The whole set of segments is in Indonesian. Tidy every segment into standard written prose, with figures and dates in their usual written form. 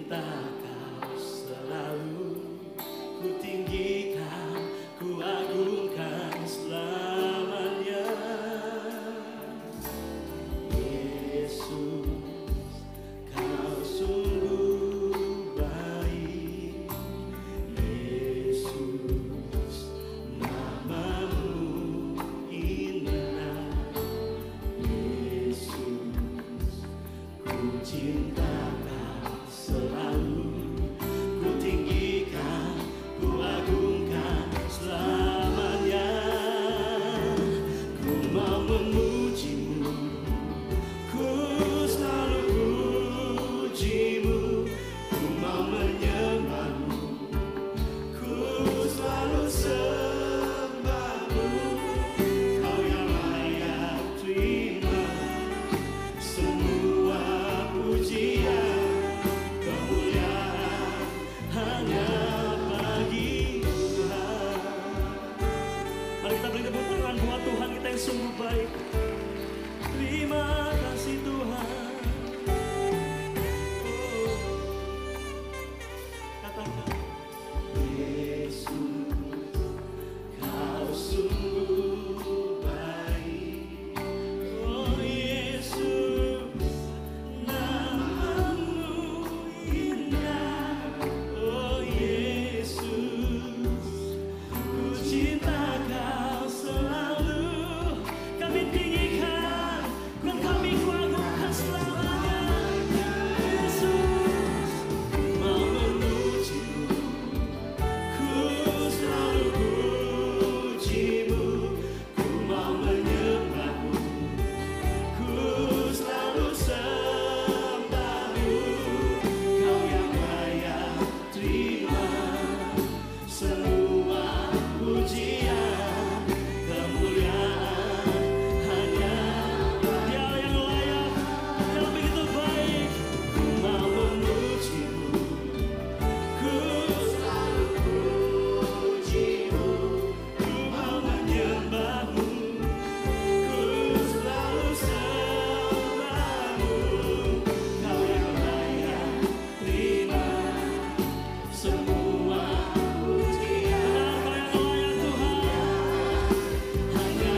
cinta Kau selalu ku tinggikan, ku agungkan selamanya. Yesus, Kau sungguh baik. Yesus, namamu indah. Yesus, ku cinta Kau selalu, ku tinggikan, ku agungkan selamanya. Ku mau memujimu, ku selalu pujimu. Ku mau menyembahmu, ku selalu sembahmu. Kau yang layak terima semua pujian, kemuliaan hanya bagi Tuhan. Mari kita beri tepuk tangan buat Tuhan kita yang sungguh baik. Terima kasih Tuhan. Katakan, Yesus, Kau sungguh baik. Oh Yesus, namamu indah. Oh Yesus, ku cinta Kau selalu. Kami tinggikan dan kami kuagungkan selamanya. Yesus, mau memujimu, ku selalu pujimu. Ku mau menyembahmu, ku selalu sembahmu. Kau yang layak terima semua pujian, kemuliaan hanya Dia yang layak, yang begitu baik. Ku mau memujimu, ku selalu pujimu. Ku mau menyembahmu, ku selalu sembahmu. Kau yang layak terima semua pujian. Kau yang layak Tuhan, hanya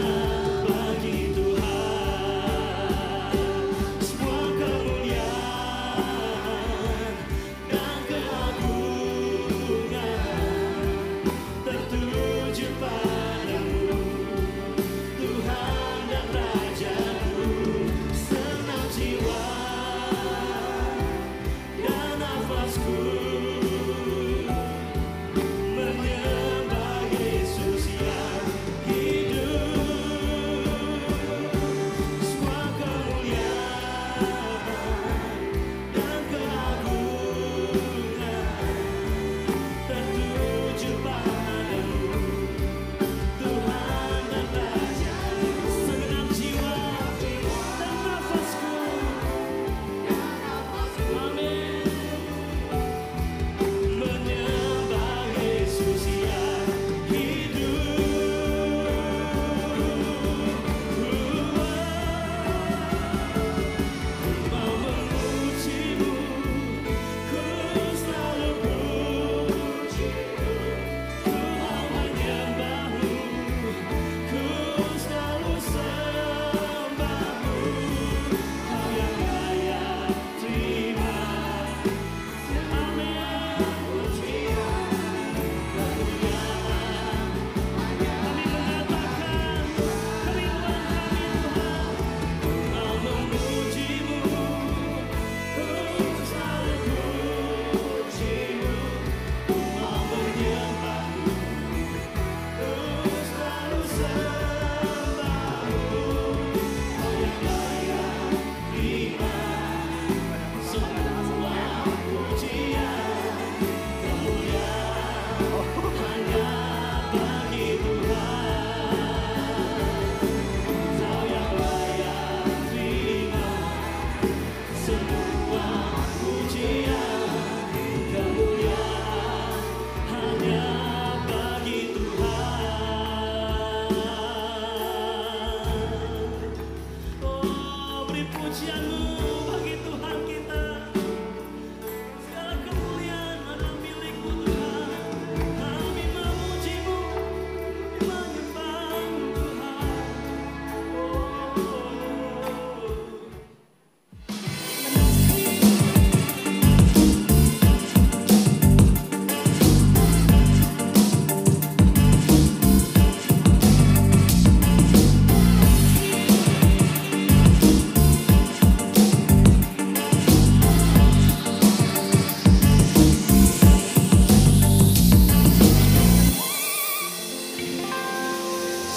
bagi Tuhan semua kemuliaan dan keagungan tertuju padamu, Tuhan dan Rajaku. Senang jiwa dan nafasku menyembah Yesus yang hidup. Semua kemuliaan dan keagungan tertuju padamu, Tuhan dan Rajaku. Segenap jiwa dan nafasku, amin, menyembah Yesus yang hidup. Mau memujimu, ku selalu pujimu. Ku mau menyembahmu, ku selalu sembahmu. Kau yang layak terima, amin, pujian, kemuliaan. Kami mengatakan kerinduan kami Tuhan. Ku mau memujimu, ku selalu pujimu. Ku mau menyembahmu, ku selalu sembahmu. Kau yang layak terima semua pujian, kemuliaan hanya bagi Tuhan. Kau yang layak terima semua pujian, kemuliaan hanya bagi Tuhan. Oh, beri pujianmu bagi Tuhan kita. Segala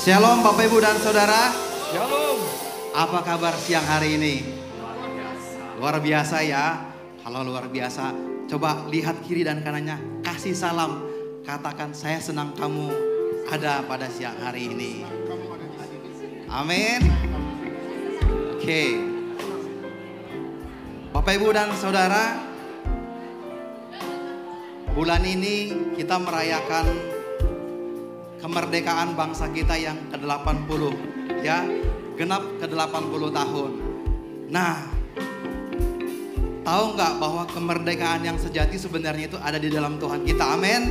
Shalom Bapak Ibu dan Saudara. Shalom. Apa kabar siang hari ini? Luar biasa ya. Kalau luar biasa, coba lihat kiri dan kanannya. Kasih salam. Katakan saya senang kamu ada pada siang hari ini. Amin. Oke. Bapak Ibu dan Saudara, bulan ini kita merayakan kemerdekaan bangsa kita yang ke-80 ya, genap ke-80 tahun. Nah, tahu nggak bahwa kemerdekaan yang sejati sebenarnya itu ada di dalam Tuhan kita, amin.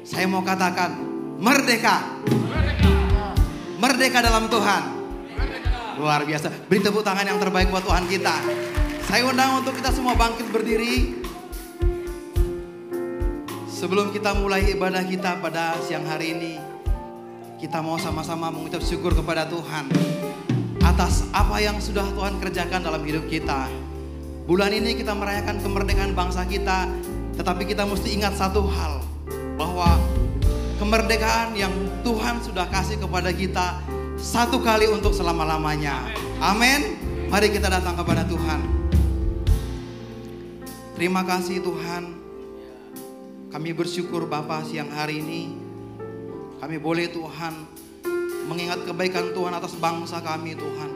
Saya mau katakan merdeka. Merdeka dalam Tuhan. Luar biasa. Beri tepuk tangan yang terbaik buat Tuhan kita. Saya undang untuk kita semua bangkit berdiri. Sebelum kita mulai ibadah kita pada siang hari ini, kita mau sama-sama mengucap syukur kepada Tuhan atas apa yang sudah Tuhan kerjakan dalam hidup kita. Bulan ini kita merayakan kemerdekaan bangsa kita, tetapi kita mesti ingat satu hal, bahwa kemerdekaan yang Tuhan sudah kasih kepada kita satu kali untuk selama-lamanya. Amin. Mari kita datang kepada Tuhan. Terima kasih Tuhan. Kami bersyukur Bapa siang hari ini kami boleh Tuhan mengingat kebaikan Tuhan atas bangsa kami Tuhan.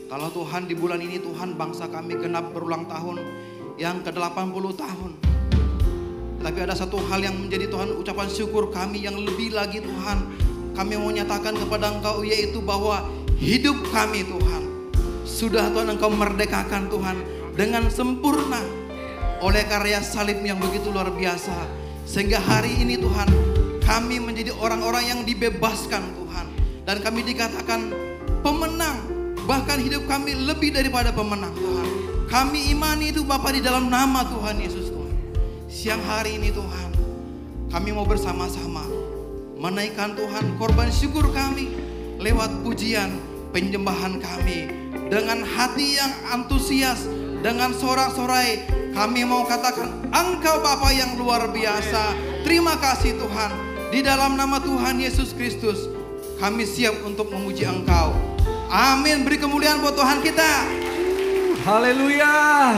Kalau Tuhan di bulan ini Tuhan bangsa kami genap berulang tahun yang ke-80 tahun. Tapi ada satu hal yang menjadi Tuhan ucapan syukur kami yang lebih lagi Tuhan. Kami mau nyatakan kepada Engkau yaitu bahwa hidup kami Tuhan sudah Tuhan Engkau merdekakan Tuhan dengan sempurna oleh karya salib yang begitu luar biasa. Sehingga hari ini Tuhan kami menjadi orang-orang yang dibebaskan Tuhan. Dan kami dikatakan pemenang. Bahkan hidup kami lebih daripada pemenang Tuhan. Kami imani itu Bapa di dalam nama Tuhan Yesus Tuhan. Siang hari ini Tuhan kami mau bersama-sama menaikkan Tuhan korban syukur kami lewat pujian penyembahan kami. Dengan hati yang antusias, dengan sorak-sorai kami mau katakan Engkau Bapa yang luar biasa. Terima kasih Tuhan. Di dalam nama Tuhan Yesus Kristus kami siap untuk memuji Engkau. Amin. Beri kemuliaan buat Tuhan kita. Haleluya.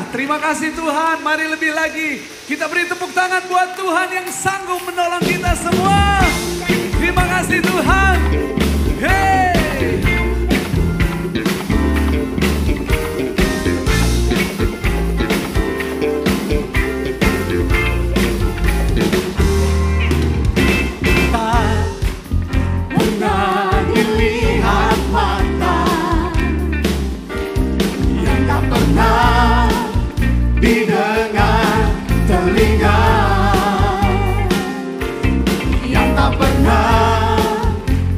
Terima kasih Tuhan. Mari lebih lagi kita beri tepuk tangan buat Tuhan yang sanggup menolong kita semua. Terima kasih Tuhan. Hey. Didengar telinga yang tak pernah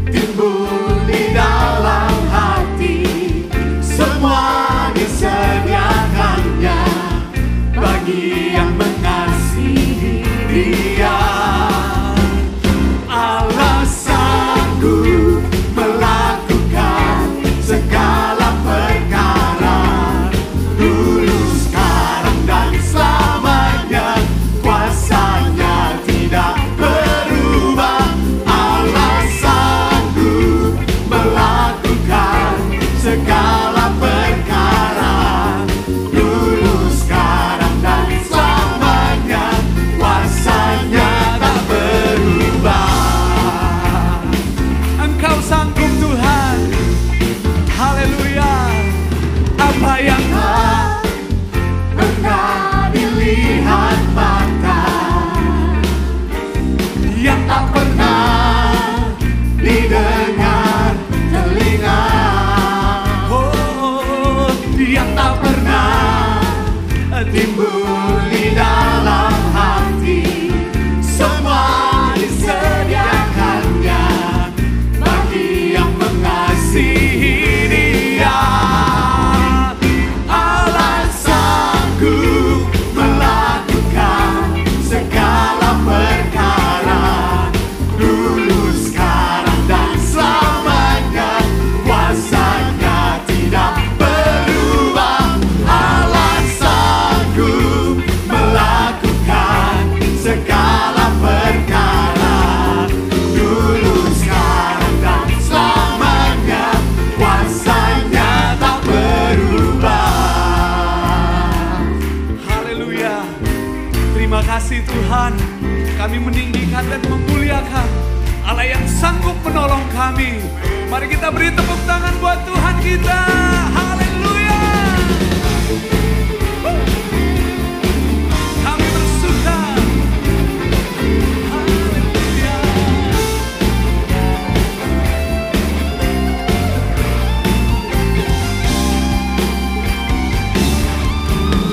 timbul di dalam hati, semua disediakannya bagi yang mengasihi Dia. Allah sanggup melakukan segala perkara dulu, sekarang dan selamanya. Kuasanya tidak berubah. Allah sanggup melakukan segala perkara dulu, sekarang dan selamanya. Kuasanya tak berubah. Engkau sanggup Tuhan. Haleluya. Apa yang pernah dilihat mata, yang tak pernah didengar telinga, oh, yang tak pernah timbul di dalam hati, semua disediakannya bagi yang mengasihi Dia. Allah sanggup melakukan segala perkara dulu, sekarang dan selamanya. Kuasanya tidak berubah. Allah sanggup Kami meninggikan dan memuliakan Allah yang sanggup menolong kami. Mari kita beri tepuk tangan buat Tuhan kita. Haleluya. Kami bersuka. Haleluya.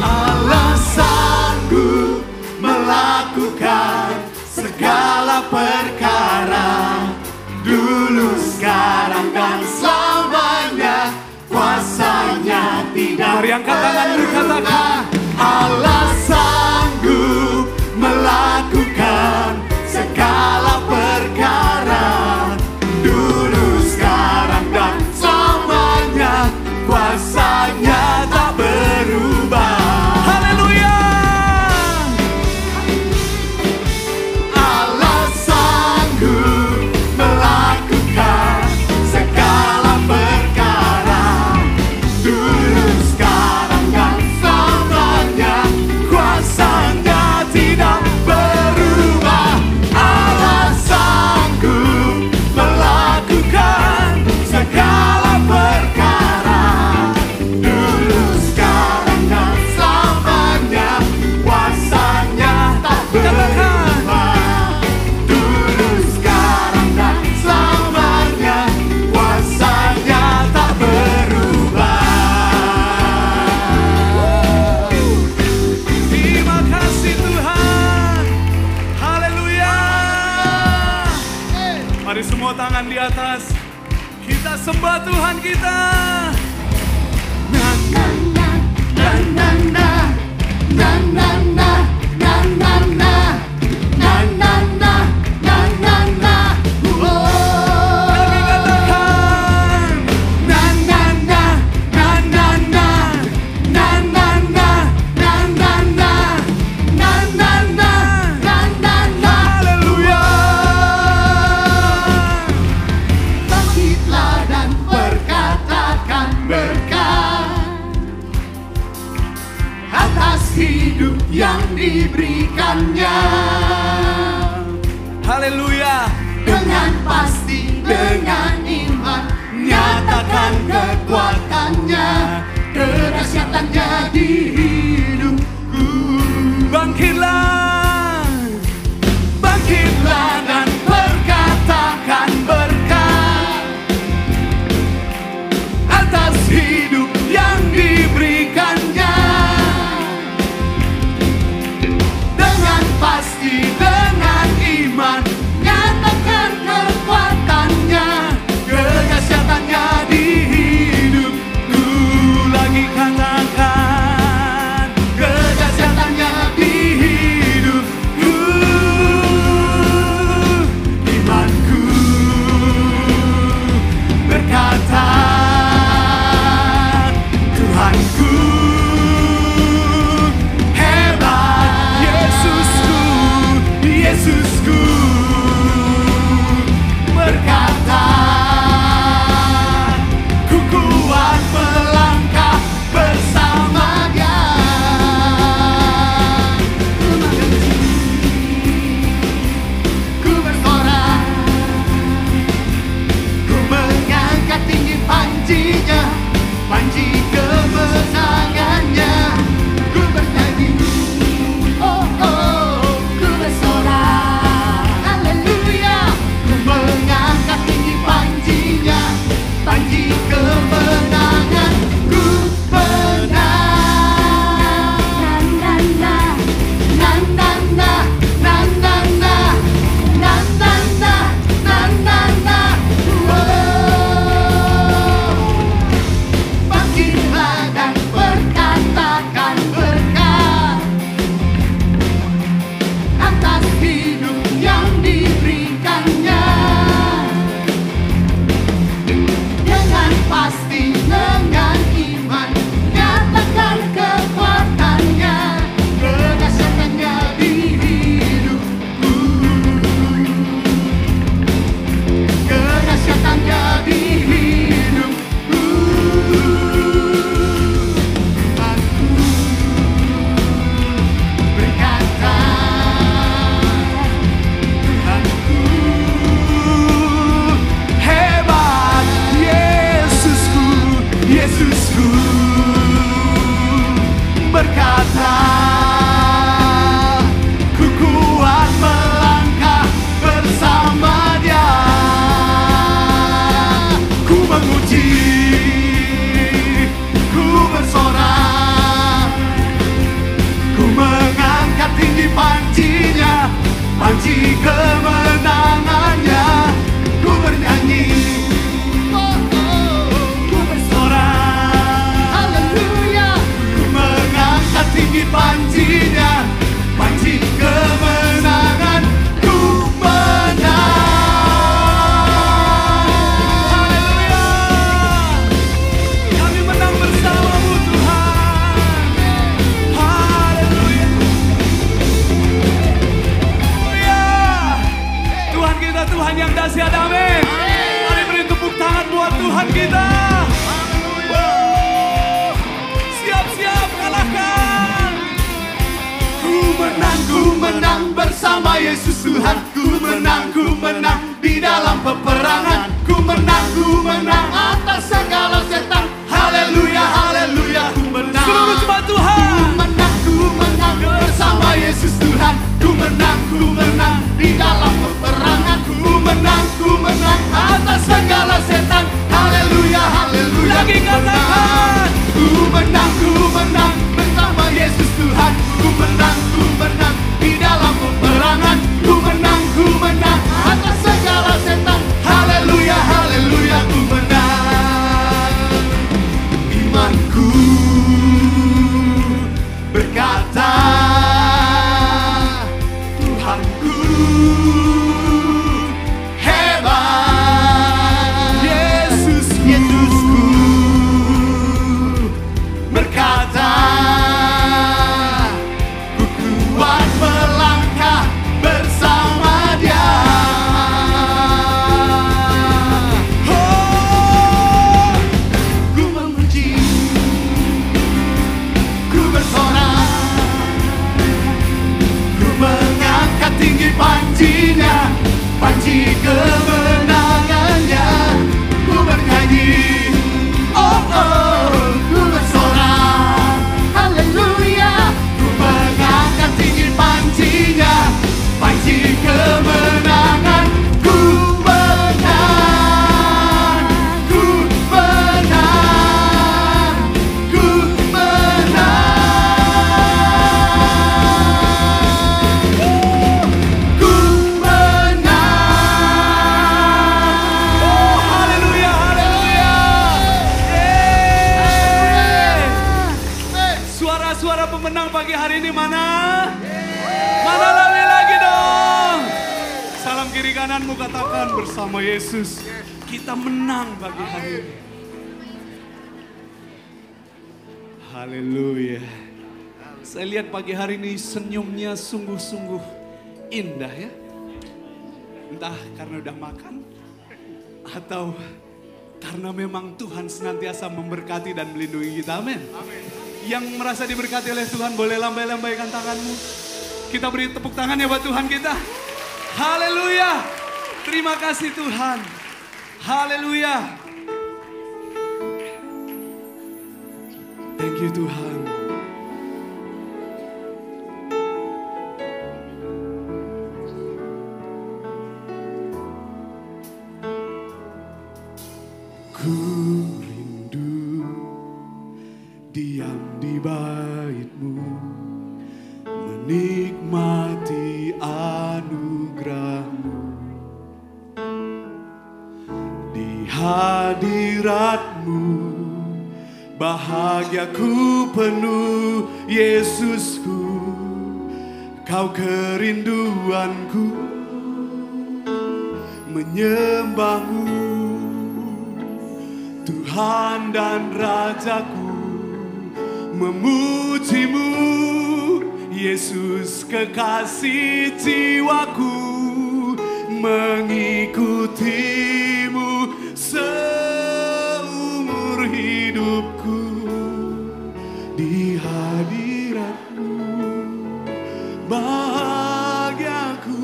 Allah sanggup melakukan segala perkara, dulu, sekarang, dan selamanya. Kuasanya tidak Mari angkat tangan katakan, Allah sanggup melakukan segala perkara, dulu, sekarang, dan selamanya. Kuasanya tak berubah. haleluya. Allah sanggup melakukan segala perkara, dulu, sekarang, dan selamanya. Kuasanya tidak berubah. Allah sanggup melakukan segala perkara, dulu, sekarang, dan selamanya. Kuasanya tak berubah. Dulu, sekarang, dan selamanya. Kuasanya tak berubah. Terima kasih Tuhan. Haleluya. Mari semua tangan di atas. Kita sembah Tuhan kita. Na na na na na na na na na na na na na na na na na na. Oh. Kami katakan, Na na na na na na na na na na na na na na na na na na. haleluya. Bangkitlah dan perkatakan berkat atas hidup yang diberikannya. Haleluya. Dengan pasti, dengan iman, nyatakan kekuatannya, kedahsyatannya di hidupku. Bangkitlah. Bangkitlah dan perkatakan berkat atas hidup yang diberikannya. Dengan pasti, dengan iman, nyatakan kekuatannya, kedahsyatannya di hidupku. Lagi katakan, Kedahsyatannya di hidupku. Imanku berkata, Tuhanku hebat, Yesusku, Yesusku berkata, ku kuat melangkah bersama bersama Yesus Tuhan. Ku menang di dalam peperangan. Ku menang atas segala setan. Haleluya, haleluya, ku menang. Seluruh jemaat Tuhan. Ku menang bersama Yesus Tuhan. Ku menang di dalam peperangan. Ku menang atas segala setan. Haleluya, haleluya, Lagi katakan. Ku menang bersama Yesus Tuhan. Ku menang di dalam peperangan. Ku menang atas segala setan. Haleluya, haleluya, ku menang. Imanku berkata, Tuhanku hebat. Yesusku berkata, ku kuat melangkah bersama Dia. Oh, ku memuji, ku bersorak, ku mengangkat tinggi pancinya, panci kemenangannya. Ku bernyanyi, oh oh, ku bersorak, haleluya. Ku mengangkat tinggi pancinya, panci kemenangan. Ku menang, ku menang, ku menang, ku menang. Oh, haleluya, haleluya. Suara-suara pemenang pagi hari ini mana? Mana lagi dong? Salam kiri kananmu katakan bersama Yesus. Kita menang pagi hari ini. Haleluya. Saya lihat pagi hari ini senyumnya sungguh-sungguh indah ya. Entah karena udah makan atau karena memang Tuhan senantiasa memberkati dan melindungi kita. Amin. Yang merasa diberkati oleh Tuhan boleh lambai-lambaikan tanganmu. Kita beri tepuk tangan ya buat Tuhan kita. Haleluya. Terima kasih Tuhan. Haleluya. Thank you Tuhan. Ku rindu diam di bait-Mu, menikmati anugerah-Mu. Di hadirat-Mu bahagiaku penuh, Yesusku, Kau kerinduanku, menyembah-Mu, Tuhan dan Rajaku, memuji-Mu, Yesus kekasih jiwaku, mengikuti-Mu seumur hidupku. Di hadirat-Mu bahagiaku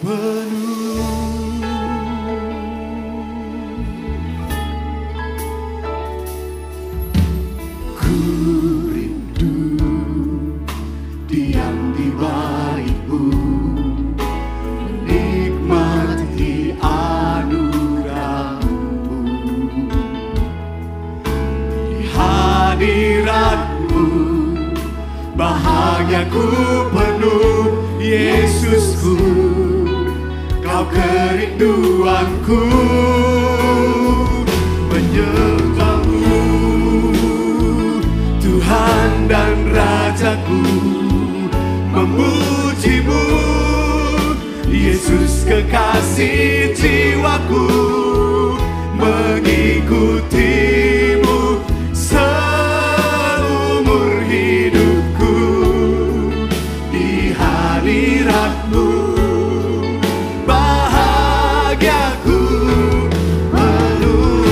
penuh. Ku rindu diam di bait-Mu, menikmati anugerah-Mu. Di hadirat-Mu bahagiaku penuh, Yesusku, Kau kerinduanku, menyembah-Mu, Tuhan dan Rajaku, memuji-Mu, Yesus kekasih jiwaku, mengikuti-Mu seumur hidupku. Di hadirat-Mu bahagiaku penuh.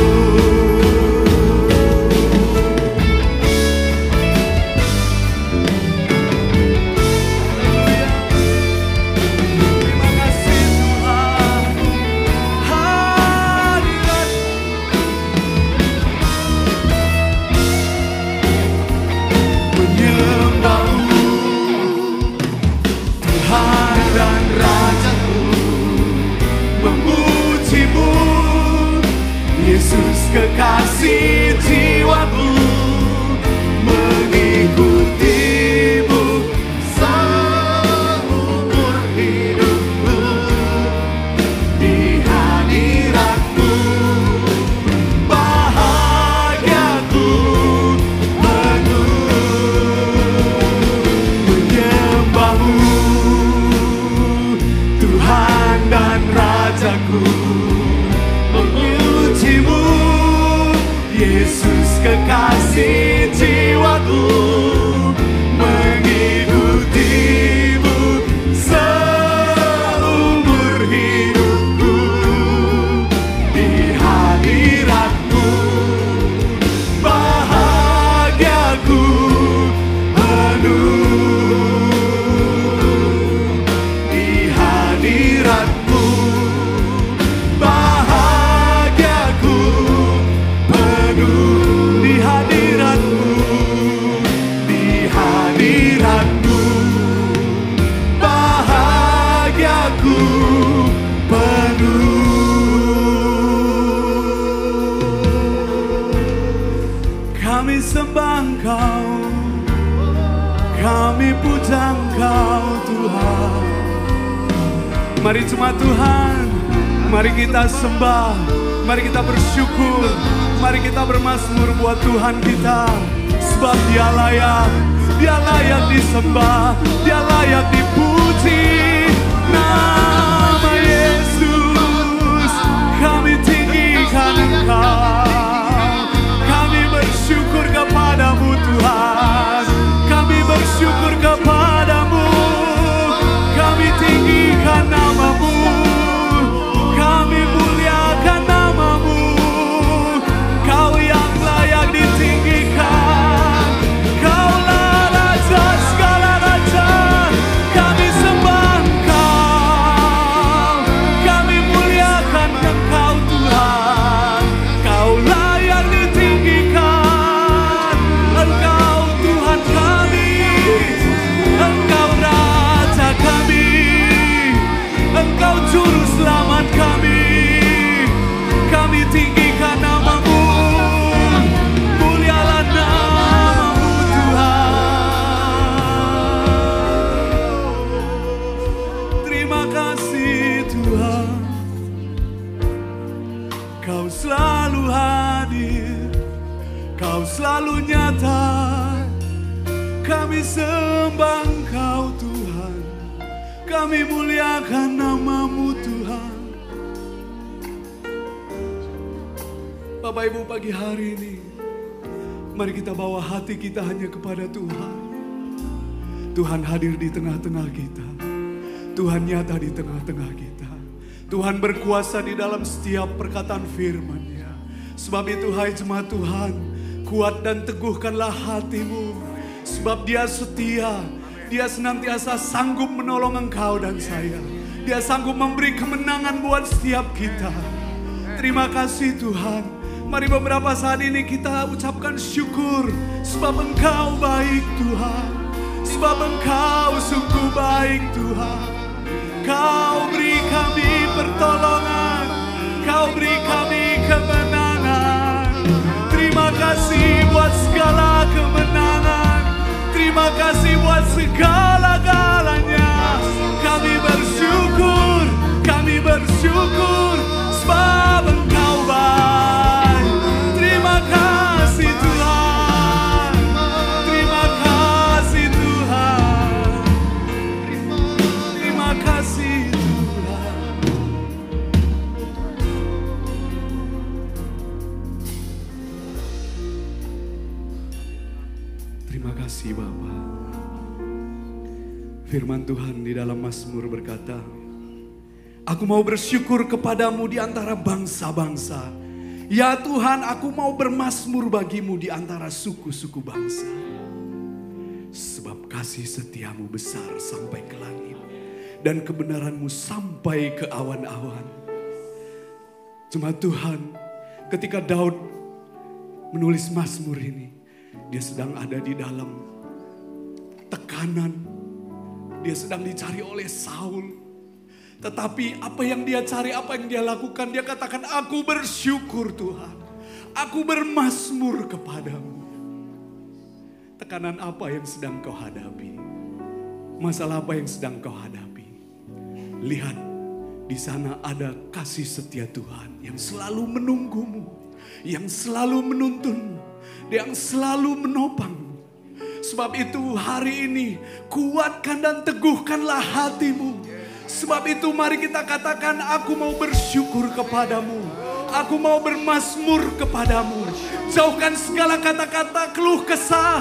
Kami sembah Engkau, kami puja Engkau Tuhan. Mari jemaat Tuhan, mari kita sembah, mari kita bersyukur, mari kita bermazmur buat Tuhan kita. Sebab Dia layak disembah, Dia layak dipuji. Nama Yesus, kami tinggikan Engkau. Kami bersyukur kepadamu Tuhan, kami bersyukur kepadamu. Kami tinggikan namamu, kami muliakan namamu. Kau yang layak ditinggikan, Kaulah Raja segala raja. Kami sembah Engkau, kami muliakan Engkau Tuhan. Kau layak ditinggikan, Engkau Tuhan kami, Engkau Raja kami, Engkau Juru Selamat kami. Kami tinggikan namamu, mulialah namamu Tuhan. Terima kasih Tuhan, Kau selalu hadir, Kau selalu nyata. Kami sembah Engkau Tuhan, kami muliakan namamu Tuhan. Bapak Ibu, pagi hari ini mari kita bawa hati kita hanya kepada Tuhan. Tuhan hadir di tengah-tengah kita, Tuhan nyata di tengah-tengah kita. Tuhan berkuasa di dalam setiap perkataan firman-Nya. Sebab itu hai jemaat Tuhan, kuat dan teguhkanlah hatimu. Sebab Dia setia, Dia senantiasa sanggup menolong engkau dan saya. Dia sanggup memberi kemenangan buat setiap kita. Terima kasih Tuhan. Mari beberapa saat ini kita ucapkan syukur. Sebab Engkau baik Tuhan, sebab Engkau sungguh baik Tuhan. Kau beri kami pertolongan, Kau beri kami kemenangan. Terima kasih buat segala kemenangan, terima kasih buat segala-galanya. Kami bersyukur, sebab Engkau baik. Terima kasih Tuhan, terima kasih Tuhan, terima kasih Tuhan. Terima kasih Bapa. Firman Tuhan di dalam Mazmur berkata, aku mau bersyukur kepadamu di antara bangsa-bangsa. Ya Tuhan, aku mau bermazmur bagimu di antara suku-suku bangsa. Sebab kasih setiamu besar sampai ke langit, dan kebenaranmu sampai ke awan-awan. Jemaat Tuhan, ketika Daud menulis mazmur ini, dia sedang ada di dalam tekanan. Dia sedang dicari oleh Saul. Tetapi apa yang dia cari, apa yang dia lakukan, dia katakan, aku bersyukur Tuhan. Aku bermazmur kepadamu. Tekanan apa yang sedang kau hadapi? Masalah apa yang sedang kau hadapi? Lihat, di sana ada kasih setia Tuhan yang selalu menunggumu, yang selalu menuntunmu, yang selalu menopangmu. Sebab itu hari ini kuatkan dan teguhkanlah hatimu. Sebab itu mari kita katakan, aku mau bersyukur kepadamu, aku mau bermazmur kepadamu. Jauhkan segala kata-kata keluh kesah,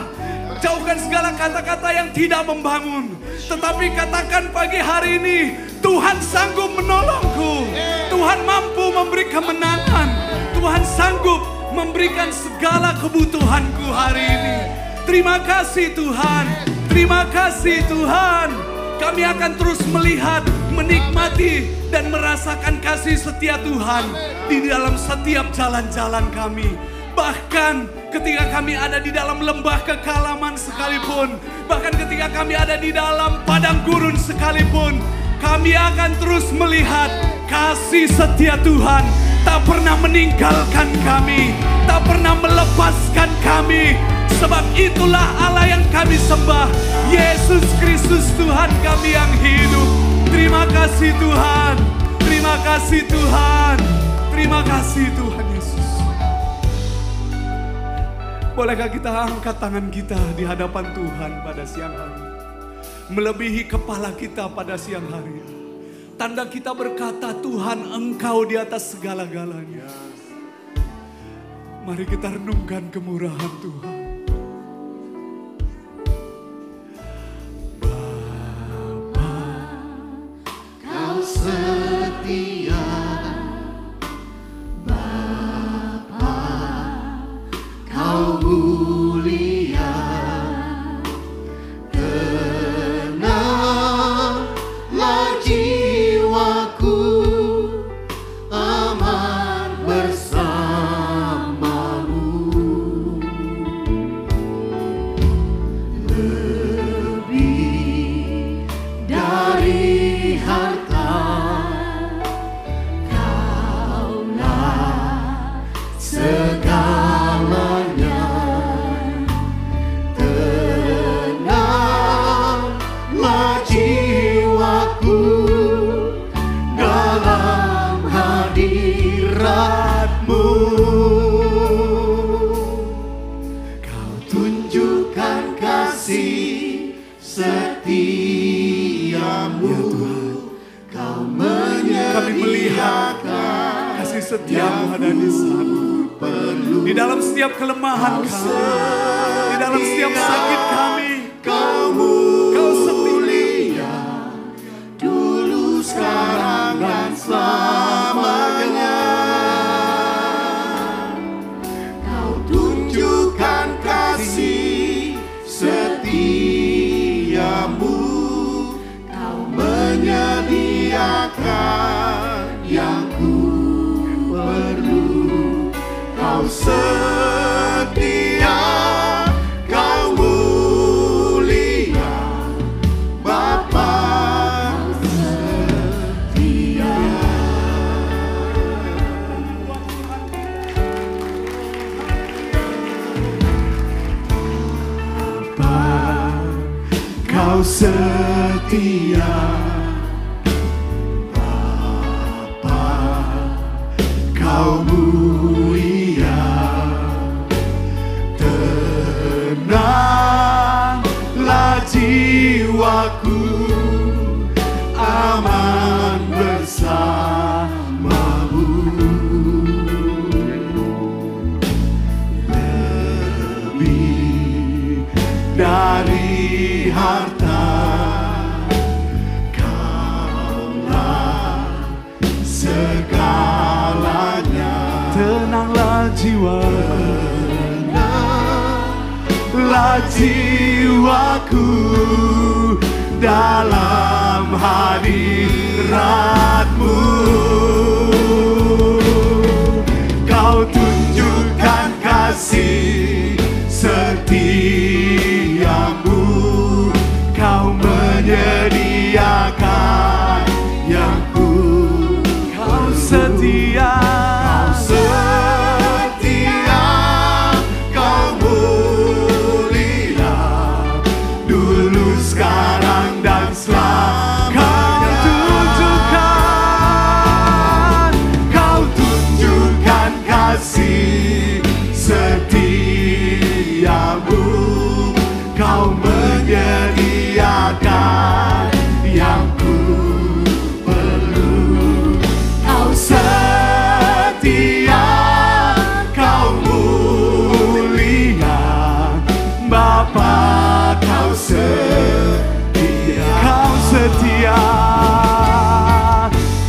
jauhkan segala kata-kata yang tidak membangun. Tetapi katakan pagi hari ini, Tuhan sanggup menolongku, Tuhan mampu memberi kemenangan, Tuhan sanggup memberikan segala kebutuhanku hari ini. Terima kasih Tuhan, terima kasih Tuhan. Kami akan terus melihat, menikmati, dan merasakan kasih setia Tuhan di dalam setiap jalan-jalan kami. Bahkan ketika kami ada di dalam lembah kekalaman sekalipun, bahkan ketika kami ada di dalam padang gurun sekalipun, kami akan terus melihat kasih setia Tuhan tak pernah meninggalkan kami, tak pernah melepaskan kami. Sebab itulah Allah yang kami sembah, Yesus Kristus Tuhan kami yang hidup. Terima kasih Tuhan, terima kasih Tuhan, terima kasih Tuhan Yesus. Bolehkah kita angkat tangan kita di hadapan Tuhan pada siang hari, melebihi kepala kita pada siang hari. Tanda kita berkata, Tuhan Engkau di atas segala-galanya. Mari kita renungkan kemurahan Tuhan. Setia Bapa, Kau mulia, tenanglah jiwaku, aman bersamamu. Lebih dari harta segalanya, tenanglah jiwaku dalam hadirat-Mu. Kau tunjukkan kasih setiamu, Kau menyediakan kasih setiamu ada di sana. Di dalam setiap kelemahan kami, di dalam setiap sakit kami, Kau mulia, dulu, sekarang, dan selamanya. Kau tunjukkan kasih setiamu, Kau menyediakan yang ku perlu. Kau setia, Kau mulia, Bapa setia. Bapa, Kau setia. Bapa, Kau mulia, tenanglah jiwaku, aman bersamamu. Lebih dari harta, Kaulah segalanya. Tenanglah jiwaku dalam hadirat-Mu. Kau tunjukkan kasih setiamu, Kau menyediakan yang ku. Kau setia, Kau mulia, dulu, sekarang, dan selamanya. Kau tunjukkan kasih setiamu, Kau menyediakan yang ku perlu. Kau setia, Kau mulia, Bapa, Kau setia. Kau setia,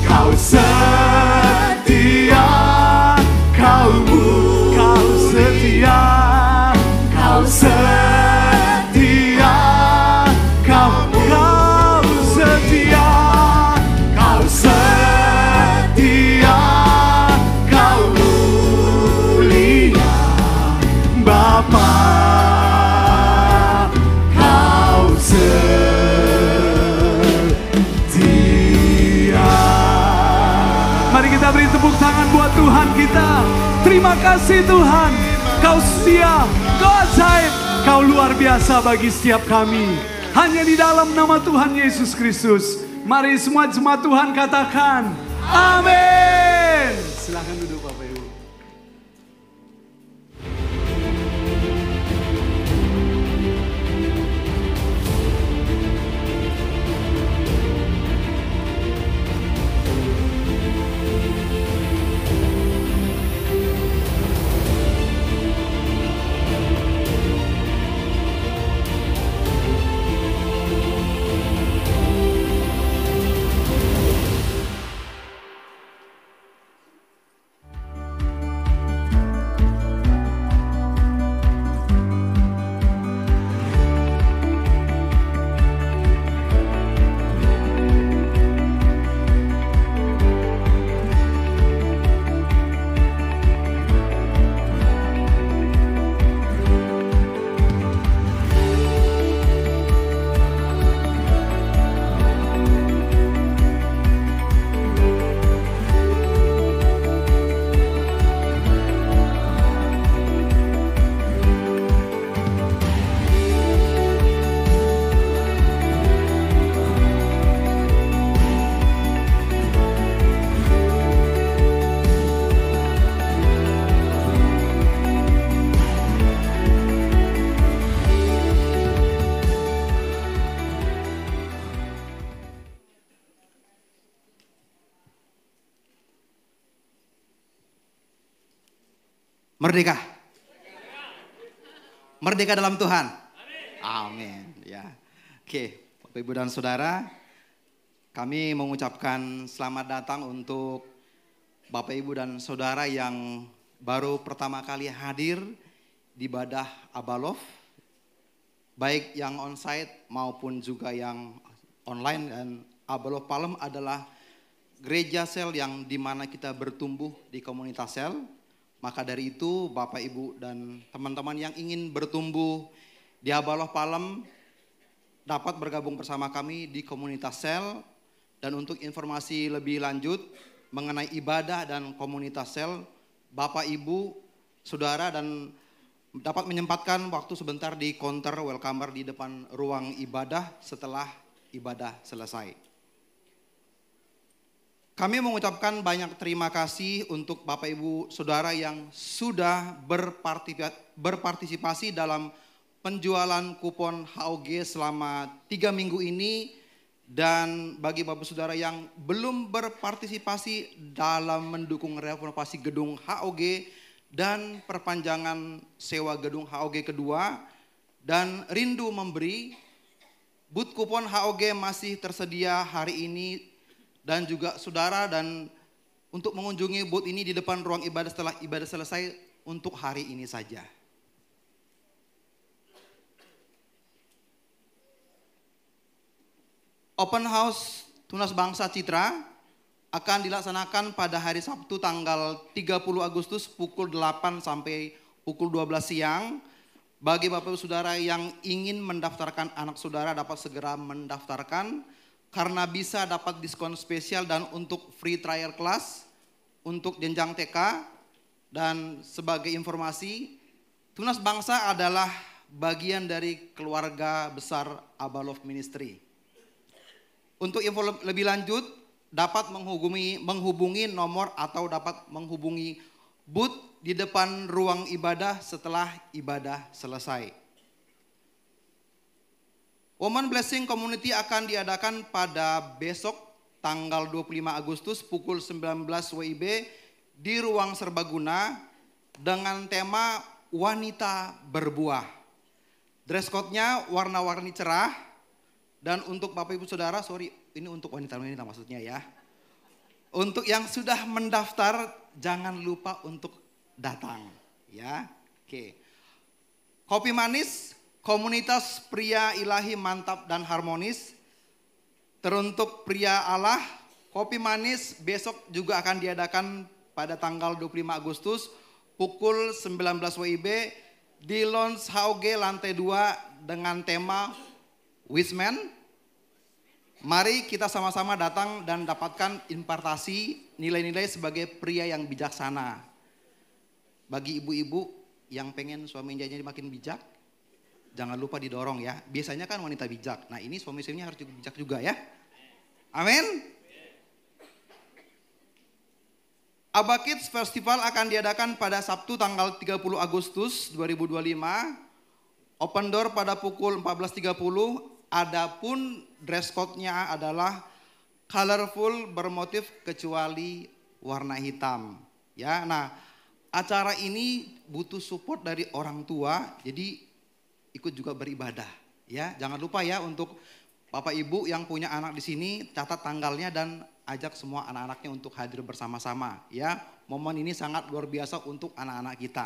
Kau setia, Kau setia, Kau setia, Kau setia, Kau setia, Kau mulia, Bapa, Kau setia. Terima kasih Tuhan. Kau setia, Kau ajaib, Kau luar biasa bagi setiap kami. Hanya di dalam nama Tuhan Yesus Kristus. Mari semua jemaat Tuhan katakan, amin. Silakan duduk Bapak Ibu. Merdeka. Merdeka dalam Tuhan. Amin. Ya. Oke, Bapak Ibu dan Saudara, kami mengucapkan selamat datang untuk Bapak Ibu dan Saudara yang baru pertama kali hadir di ibadah Abalov, baik yang onsite maupun juga yang online. Dan Abalov Palem adalah gereja sel yang dimana kita bertumbuh di komunitas sel. Maka dari itu Bapak Ibu dan teman-teman yang ingin bertumbuh di Abalov Palem dapat bergabung bersama kami di komunitas sel. Dan untuk informasi lebih lanjut mengenai ibadah dan komunitas sel, Bapak Ibu, Saudara dan dapat menyempatkan waktu sebentar di counter welcomer di depan ruang ibadah setelah ibadah selesai. Kami mengucapkan banyak terima kasih untuk Bapak Ibu Saudara yang sudah berpartisipasi dalam penjualan kupon HOG selama 3 minggu ini. Dan bagi Bapak Saudara yang belum berpartisipasi dalam mendukung renovasi gedung HOG dan perpanjangan sewa gedung HOG kedua dan rindu memberi, booth kupon HOG masih tersedia hari ini. Dan juga saudara dan untuk mengunjungi booth ini di depan ruang ibadah setelah ibadah selesai untuk hari ini saja. Open House Tunas Bangsa Citra akan dilaksanakan pada hari Sabtu tanggal 30 Agustus pukul 8 sampai pukul 12 siang. Bagi Bapak Ibu Saudara yang ingin mendaftarkan anak saudara dapat segera mendaftarkan. Karena bisa dapat diskon spesial dan untuk free trial class untuk jenjang TK. Dan sebagai informasi, Tunas Bangsa adalah bagian dari keluarga besar Abalov Ministry. Untuk info lebih lanjut dapat menghubungi nomor atau dapat menghubungi booth di depan ruang ibadah setelah ibadah selesai. Woman Blessing Community akan diadakan pada besok tanggal 25 Agustus pukul 19 WIB di ruang serbaguna dengan tema wanita berbuah. Dress code-nya warna-warni cerah dan untuk Bapak Ibu Saudara, ini untuk wanita-wanita maksudnya ya. Untuk yang sudah mendaftar jangan lupa untuk datang ya. Oke. Kopi manis komunitas pria ilahi mantap dan harmonis. Teruntuk pria Allah, kopi manis besok juga akan diadakan pada tanggal 25 Agustus pukul 19 WIB di Lounge HOG lantai 2 dengan tema Wisman. Mari kita sama-sama datang dan dapatkan impartasi nilai-nilai sebagai pria yang bijaksana. bagi ibu-ibu yang pengen suaminya jadi makin bijak, jangan lupa didorong ya. Biasanya kan wanita bijak. Nah ini suami-suaminya harus bijak juga ya. Amin. Abba Kids Festival akan diadakan pada Sabtu tanggal 30 Agustus 2025. Open door pada pukul 14.30. Adapun dress code-nya adalah colorful bermotif kecuali warna hitam. Ya, nah acara ini butuh support dari orang tua, jadi ikut juga beribadah. Ya, jangan lupa ya untuk Bapak Ibu yang punya anak di sini, catat tanggalnya dan ajak semua anak-anaknya untuk hadir bersama-sama. Ya, momen ini sangat luar biasa untuk anak-anak kita.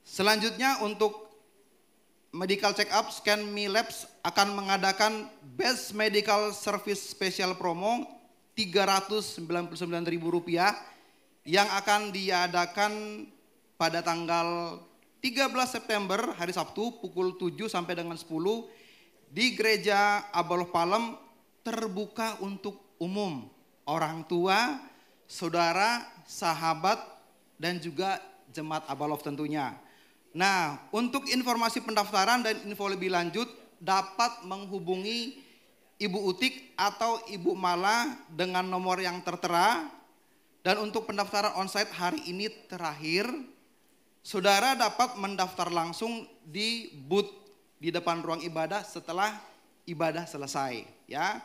Selanjutnya untuk medical check up, Scan Me Labs akan mengadakan Best Medical Service Special Promo Rp399.000 yang akan diadakan pada tanggal 13 September hari Sabtu pukul 7 sampai dengan 10 di Gereja Abaloh Palem, terbuka untuk umum, orang tua, saudara, sahabat, dan juga jemaat Abaloh tentunya. Nah, untuk informasi pendaftaran dan info lebih lanjut dapat menghubungi Ibu Utik atau Ibu Mala dengan nomor yang tertera. Dan untuk pendaftaran onsite hari ini terakhir, saudara dapat mendaftar langsung di booth di depan ruang ibadah setelah ibadah selesai. Ya,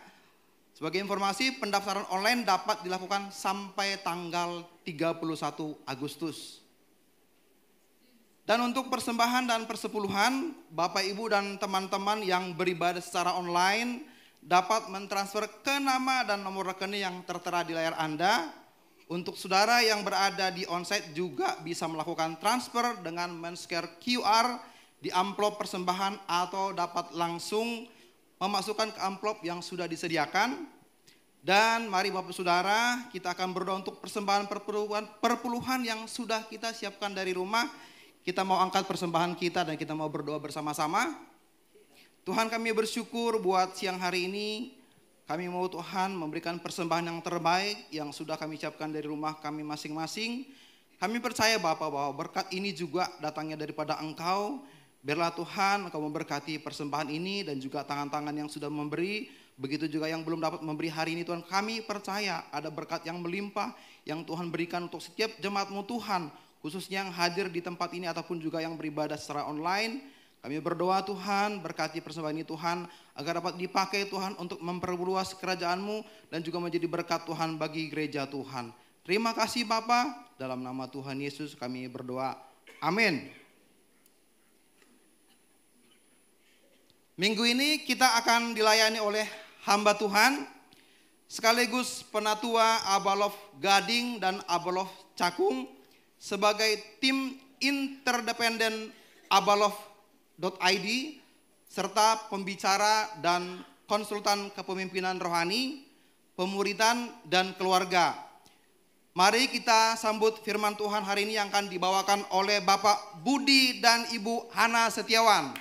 sebagai informasi pendaftaran online dapat dilakukan sampai tanggal 31 Agustus. Dan untuk persembahan dan persepuluhan, Bapak Ibu dan teman-teman yang beribadah secara online dapat mentransfer ke nama dan nomor rekening yang tertera di layar Anda. Untuk saudara yang berada di onsite juga bisa melakukan transfer dengan men-scan QR di amplop persembahan atau dapat langsung memasukkan ke amplop yang sudah disediakan. Dan mari Bapak Saudara, kita akan berdoa untuk persembahan perpuluhan yang sudah kita siapkan dari rumah. Kita mau angkat persembahan kita dan kita mau berdoa bersama-sama. Tuhan, kami bersyukur buat siang hari ini. Kami mau Tuhan memberikan persembahan yang terbaik yang sudah kami siapkan dari rumah kami masing-masing. Kami percaya Bapak bahwa berkat ini juga datangnya daripada Engkau. Biarlah Tuhan Engkau memberkati persembahan ini dan juga tangan-tangan yang sudah memberi. Begitu juga yang belum dapat memberi hari ini Tuhan. Kami percaya ada berkat yang melimpah yang Tuhan berikan untuk setiap jemaat-Mu Tuhan. Khususnya yang hadir di tempat ini ataupun juga yang beribadah secara online. Kami berdoa Tuhan, berkati persembahan ini Tuhan, agar dapat dipakai Tuhan untuk memperluas kerajaan-Mu dan juga menjadi berkat Tuhan bagi gereja Tuhan. Terima kasih Bapa, dalam nama Tuhan Yesus kami berdoa. Amin. Minggu ini kita akan dilayani oleh hamba Tuhan, sekaligus penatua Abaloh Gading dan Abaloh Cakung, sebagai tim interdependen abaloh.id serta pembicara dan konsultan kepemimpinan rohani, pemuridan dan keluarga. Mari kita sambut firman Tuhan hari ini yang akan dibawakan oleh Bapak Budi dan Ibu Hana Setiawan.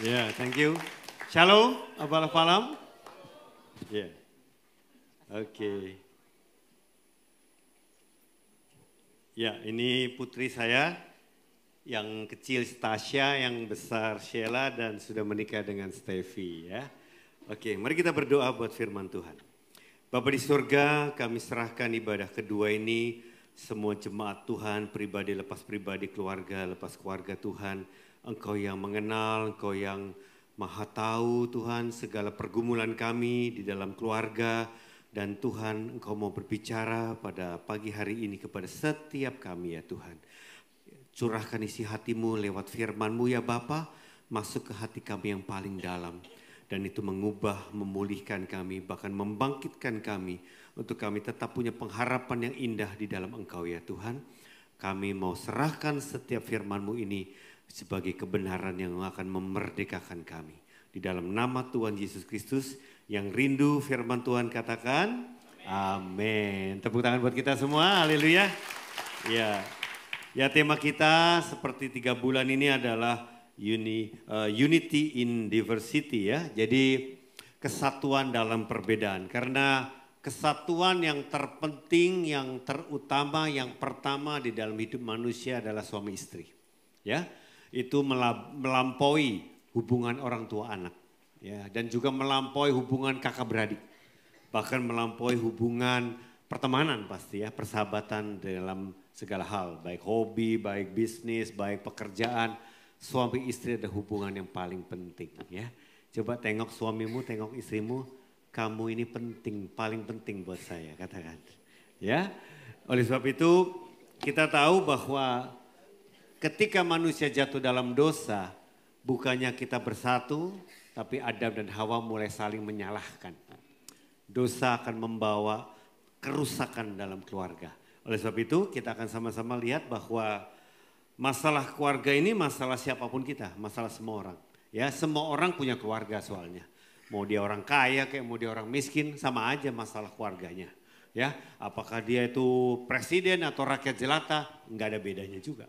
Ya, thank you. Shalom, Abaloh Palem. Ya, oke. Ya, ini putri saya, yang kecil Stasia, yang besar Sheila, dan sudah menikah dengan Steffi ya. Oke, mari kita berdoa buat firman Tuhan. Bapa di surga, kami serahkan ibadah kedua ini, semua jemaat Tuhan, pribadi lepas pribadi, keluarga lepas keluarga Tuhan. Engkau yang mengenal, Engkau yang maha tahu Tuhan segala pergumulan kami di dalam keluarga. Dan Tuhan, Engkau mau berbicara pada pagi hari ini kepada setiap kami ya Tuhan. Curahkan isi hati-Mu lewat firman-Mu ya Bapa, masuk ke hati kami yang paling dalam. Dan itu mengubah, memulihkan kami, bahkan membangkitkan kami. Untuk kami tetap punya pengharapan yang indah di dalam Engkau ya Tuhan. Kami mau serahkan setiap firman-Mu ini sebagai kebenaran yang akan memerdekakan kami. Di dalam nama Tuhan Yesus Kristus, yang rindu firman Tuhan katakan, amin. Tepuk tangan buat kita semua, haleluya. Ya, tema kita seperti 3 bulan ini adalah Unity in Diversity ya. Jadi kesatuan dalam perbedaan. Karena kesatuan yang terpenting, yang terutama, yang pertama di dalam hidup manusia adalah suami istri. Ya, itu melampaui hubungan orang tua anak. Ya, dan juga melampaui hubungan kakak beradik. Bahkan melampaui hubungan pertemanan pasti ya, persahabatan dalam segala hal. Baik hobi, baik bisnis, baik pekerjaan. Suami istri ada hubungan yang paling penting ya. Coba tengok suamimu, tengok istrimu. Kamu ini penting, paling penting buat saya, katakan. Ya, oleh sebab itu kita tahu bahwa ketika manusia jatuh dalam dosa, bukannya kita bersatu, tapi Adam dan Hawa mulai saling menyalahkan. Dosa akan membawa kerusakan dalam keluarga. Oleh sebab itu kita akan sama-sama lihat bahwa masalah keluarga ini masalah siapapun kita, masalah semua orang. Ya, semua orang punya keluarga soalnya. Mau dia orang kaya kayak mau dia orang miskin, sama aja masalah keluarganya. Ya, apakah dia itu presiden atau rakyat jelata, nggak ada bedanya juga.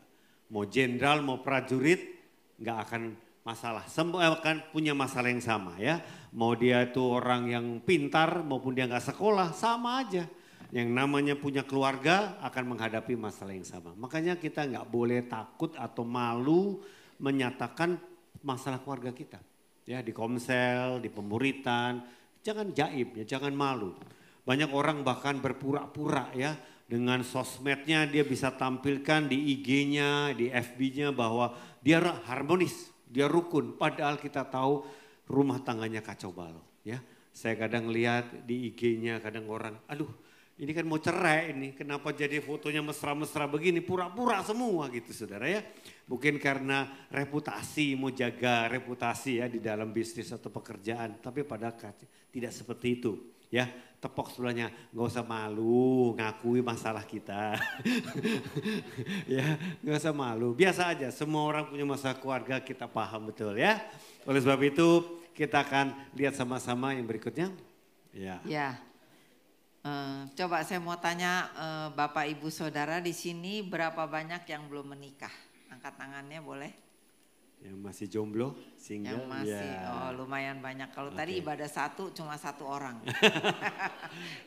Mau jenderal, mau prajurit, nggak akan masalah. Semua akan punya masalah yang sama ya. Mau dia itu orang yang pintar maupun dia nggak sekolah, sama aja. Yang namanya punya keluarga akan menghadapi masalah yang sama. Makanya kita nggak boleh takut atau malu menyatakan masalah keluarga kita. Ya, di komsel, di pemuritan, jangan jaib ya, jangan malu. Banyak orang bahkan berpura-pura ya, dengan sosmednya dia bisa tampilkan di IG-nya, di FB-nya bahwa dia harmonis, dia rukun. Padahal kita tahu rumah tangganya kacau balau ya. Saya kadang lihat di IG-nya kadang orang, aduh ini kan mau cerai ini, kenapa jadi fotonya mesra-mesra begini, pura-pura semua gitu saudara ya. Mungkin karena reputasi, mau jaga reputasi ya di dalam bisnis atau pekerjaan. Tapi pada tidak seperti itu ya. Tepok sebelahnya, gak usah malu, ngakui masalah kita. Ya, gak usah malu, biasa aja. Semua orang punya masalah keluarga, kita paham betul ya. Oleh sebab itu kita akan lihat sama-sama yang berikutnya. Ya. Ya. Coba saya mau tanya Bapak Ibu Saudara di sini berapa banyak yang belum menikah? Angkat tangannya boleh? Yang masih jomblo, single. Yang masih, ya. lumayan banyak. Kalau tadi ibadah satu cuma satu orang.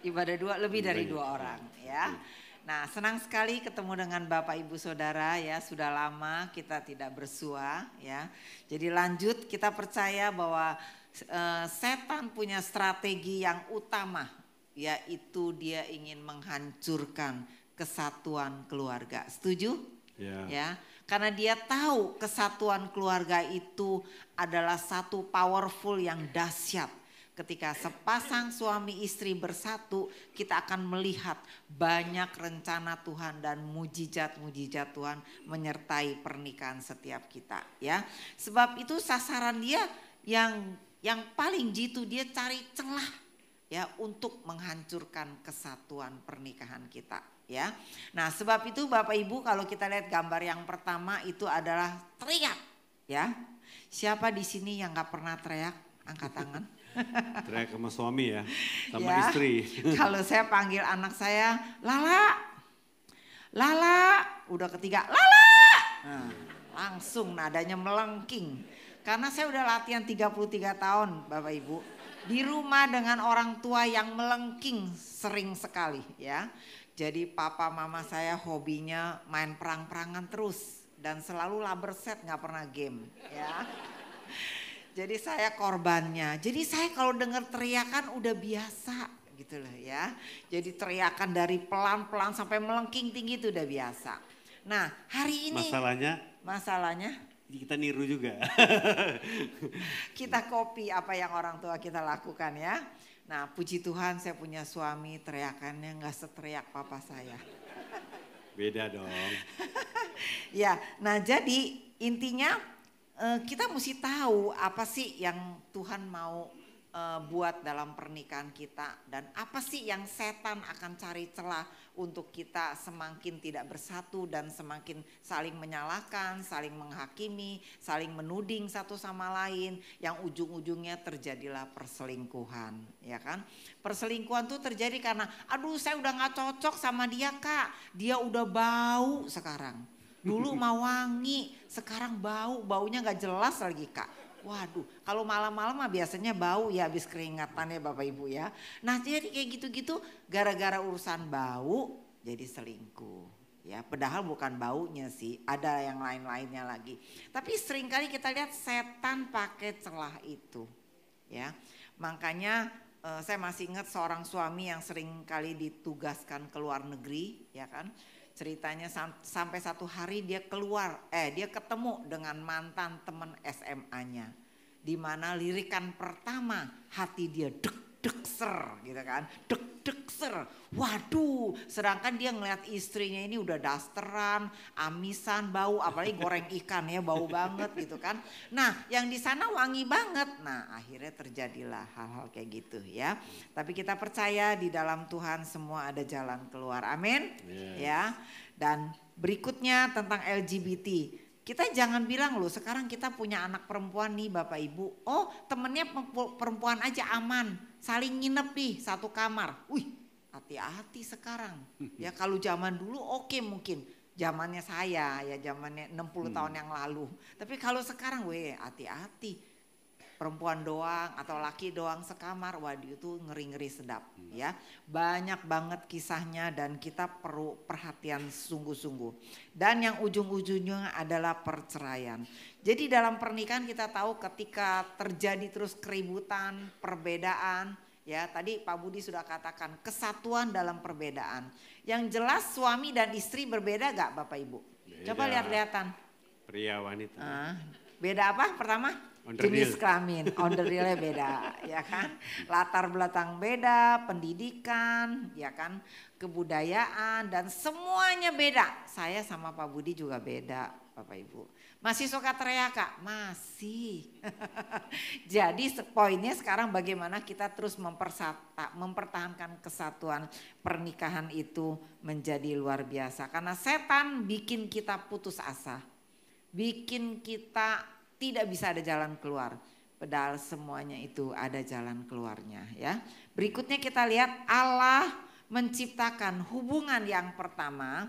Ibadah dua lebih dari dua orang ya. Nah, senang sekali ketemu dengan Bapak Ibu Saudara ya. Sudah lama kita tidak bersua ya. Jadi lanjut, kita percaya bahwa setan punya strategi yang utama, yaitu dia ingin menghancurkan kesatuan keluarga. Setuju? Ya. Karena dia tahu kesatuan keluarga itu adalah satu powerful yang dahsyat. Ketika sepasang suami istri bersatu, kita akan melihat banyak rencana Tuhan dan mujizat-mujizat Tuhan menyertai pernikahan setiap kita ya. Sebab itu sasaran dia yang paling jitu, dia cari celah ya untuk menghancurkan kesatuan pernikahan kita ya. Nah, sebab itu Bapak Ibu kalau kita lihat gambar yang pertama itu adalah teriak ya. Siapa di sini yang gak pernah teriak? Angkat tangan. Teriak sama suami ya, sama ya, istri. Kalau saya panggil anak saya, Lala, Lala, udah ketiga, Lala. Nah, langsung nadanya melengking. Karena saya udah latihan 33 tahun Bapak Ibu. Di rumah dengan orang tua yang melengking sering sekali ya. Jadi papa mama saya hobinya main perang-perangan terus. Dan selalu laberset, gak pernah game ya. Jadi saya korbannya. Jadi saya kalau dengar teriakan udah biasa gitu loh ya. Jadi teriakan dari pelan-pelan sampai melengking tinggi itu udah biasa. Nah hari ini. Masalahnya. Kita niru juga. Kita copy apa yang orang tua kita lakukan ya. Nah puji Tuhan saya punya suami teriakannya gak seteriak papa saya. Beda dong. Ya, nah jadi intinya kita mesti tahu apa sih yang Tuhan mau buat dalam pernikahan kita. Dan apa sih yang setan akan cari celah untuk kita semakin tidak bersatu dan semakin saling menyalahkan, saling menghakimi, saling menuding satu sama lain. Yang ujung-ujungnya terjadilah perselingkuhan, ya kan. Perselingkuhan tuh terjadi karena aduh saya udah gak cocok sama dia kak. Dia udah bau sekarang. Dulu mau wangi, sekarang baunya gak jelas lagi kak. Waduh, kalau malam-malam mah biasanya bau ya habis keringatan ya Bapak Ibu ya. Nah jadi kayak gitu-gitu gara-gara urusan bau jadi selingkuh. Ya, padahal bukan baunya sih, ada yang lain-lainnya lagi. Tapi seringkali kita lihat setan pakai celah itu. Ya, makanya saya masih ingat seorang suami yang sering kali ditugaskan ke luar negeri, ya kan. Ceritanya sampai satu hari dia dia ketemu dengan mantan teman SMA-nya. Di mana lirikan pertama hati dia deg-deg-ser gitu kan, deg-deg-ser. Waduh, sedangkan dia ngeliat istrinya ini udah dasteran, amisan, bau, apalagi goreng ikan ya, bau banget gitu kan. Nah, yang di sana wangi banget. Nah, akhirnya terjadilah hal-hal kayak gitu ya. Tapi kita percaya di dalam Tuhan semua ada jalan keluar. Amin. Ya. Dan berikutnya tentang LGBT. Kita jangan bilang loh sekarang kita punya anak perempuan nih Bapak Ibu. Oh temennya perempuan aja aman. Saling nginep nih satu kamar. Wih hati-hati sekarang. Ya kalau zaman dulu oke mungkin. Zamannya saya ya zamannya 60 tahun yang lalu. Tapi kalau sekarang hati-hati. Perempuan doang atau laki doang sekamar, waduh itu ngeri-ngeri sedap ya. Banyak banget kisahnya dan kita perlu perhatian sungguh-sungguh. Dan yang ujung-ujungnya adalah perceraian. Jadi dalam pernikahan kita tahu ketika terjadi terus keributan, perbedaan, ya tadi Pak Budi sudah katakan kesatuan dalam perbedaan. Yang jelas suami dan istri berbeda gak Bapak Ibu? Beda. Coba lihat-lihatan. Pria wanita. Beda apa pertama? Jenis kelamin, onderdilnya beda, ya kan? Latar belakang beda, pendidikan, ya kan? Kebudayaan dan semuanya beda. Saya sama Pak Budi juga beda, Bapak Ibu. Masih suka teriak Kak? Masih. Jadi poinnya sekarang bagaimana kita terus mempertahankan kesatuan pernikahan itu menjadi luar biasa. Karena setan bikin kita putus asa, bikin kita tidak bisa ada jalan keluar. Padahal semuanya itu ada jalan keluarnya ya. Berikutnya kita lihat Allah menciptakan hubungan yang pertama